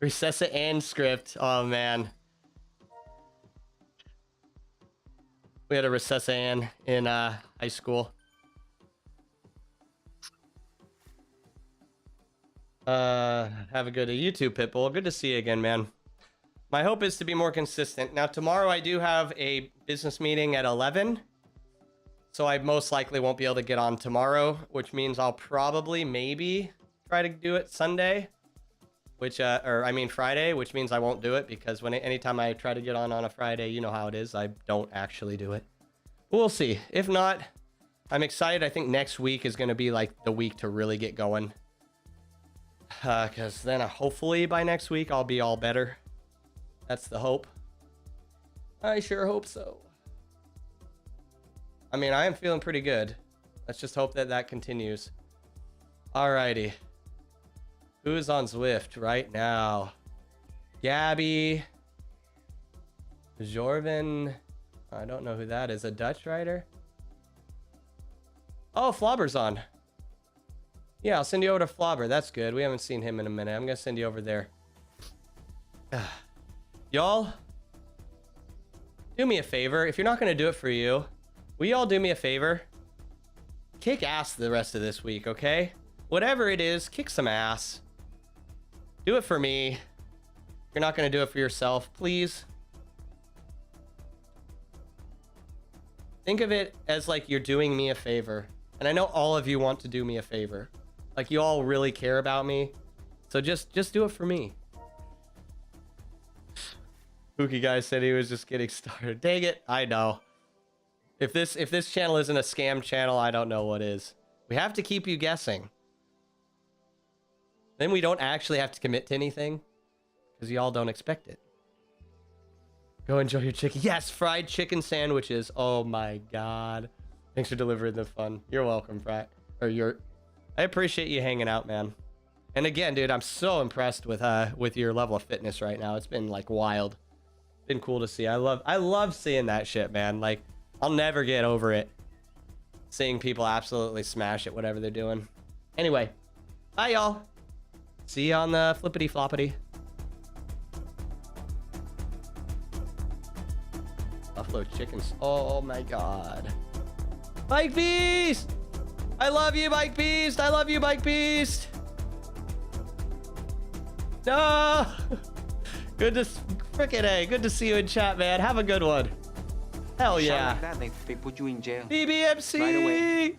Recessa and script. Oh man. We had a Recessa and in high school. Have a good YouTube, Pitbull. Good to see you again, man. My hope is to be more consistent. Now, tomorrow I do have a business meeting at 11. So I most likely won't be able to get on tomorrow, which means I'll probably maybe try to do it Sunday, which, or I mean Friday, which means I won't do it because anytime I try to get on a Friday, you know how it is. I don't actually do it. We'll see. If not, I'm excited. I think next week is going to be like the week to really get going. Because then hopefully by next week I'll be all better. That's the hope. I sure hope so. I mean, I am feeling pretty good. Let's just hope that that continues. Alrighty. Who's on Zwift right now? Gabby. Jorvin. I don't know who that is. A Dutch rider? Oh, Flobber's on. Yeah, I'll send you over to Flobber. That's good. We haven't seen him in a minute. I'm going to send you over there. Y'all, do me a favor. If you're not going to do it for you, will y'all do me a favor? Kick ass the rest of this week, okay? Whatever it is, kick some ass. Do it for me. If you're not going to do it for yourself, please. Think of it as like you're doing me a favor. And I know all of you want to do me a favor. Like you all really care about me. So just do it for me. Pookie guy said he was just getting started. Dang it. I know. If this channel isn't a scam channel, I don't know what is. We have to keep you guessing. Then we don't actually have to commit to anything because y'all don't expect it. Go enjoy your chicken. Yes, fried chicken sandwiches. Oh my God. Thanks for delivering the fun. You're welcome, Frat. I appreciate you hanging out, man. And again, dude, I'm so impressed with your level of fitness right now. It's been like wild. Been cool to see. I love seeing that shit, man. Like, I'll never get over it. Seeing people absolutely smash at whatever they're doing. Anyway, bye y'all. See you on the flippity floppity. Buffalo chickens. Oh my God. Mike Beast! I love you, Mike Beast! I love you, Mike Beast! No! Good to frickin' A. Good to see you in chat, man. Have a good one. Hell yeah. Like that, they put you in jail. BBMC! Right away.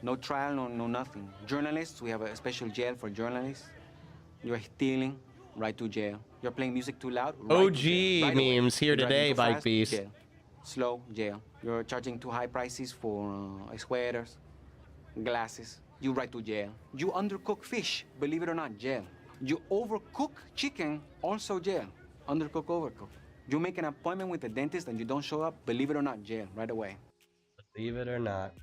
No trial, no nothing. Journalists, we have a special jail for journalists. You're stealing, right to jail. You're playing music too loud, right OG to jail. Right memes away. here You're driving today, too Bike fast, Beast. Jail. Slow, jail. You're charging too high prices for sweaters, glasses. You right to jail. You undercook fish, believe it or not, jail. You overcook chicken, also jail. Undercook, overcook. You make an appointment with the dentist and you don't show up, believe it or not, jail, right away. Believe it or not.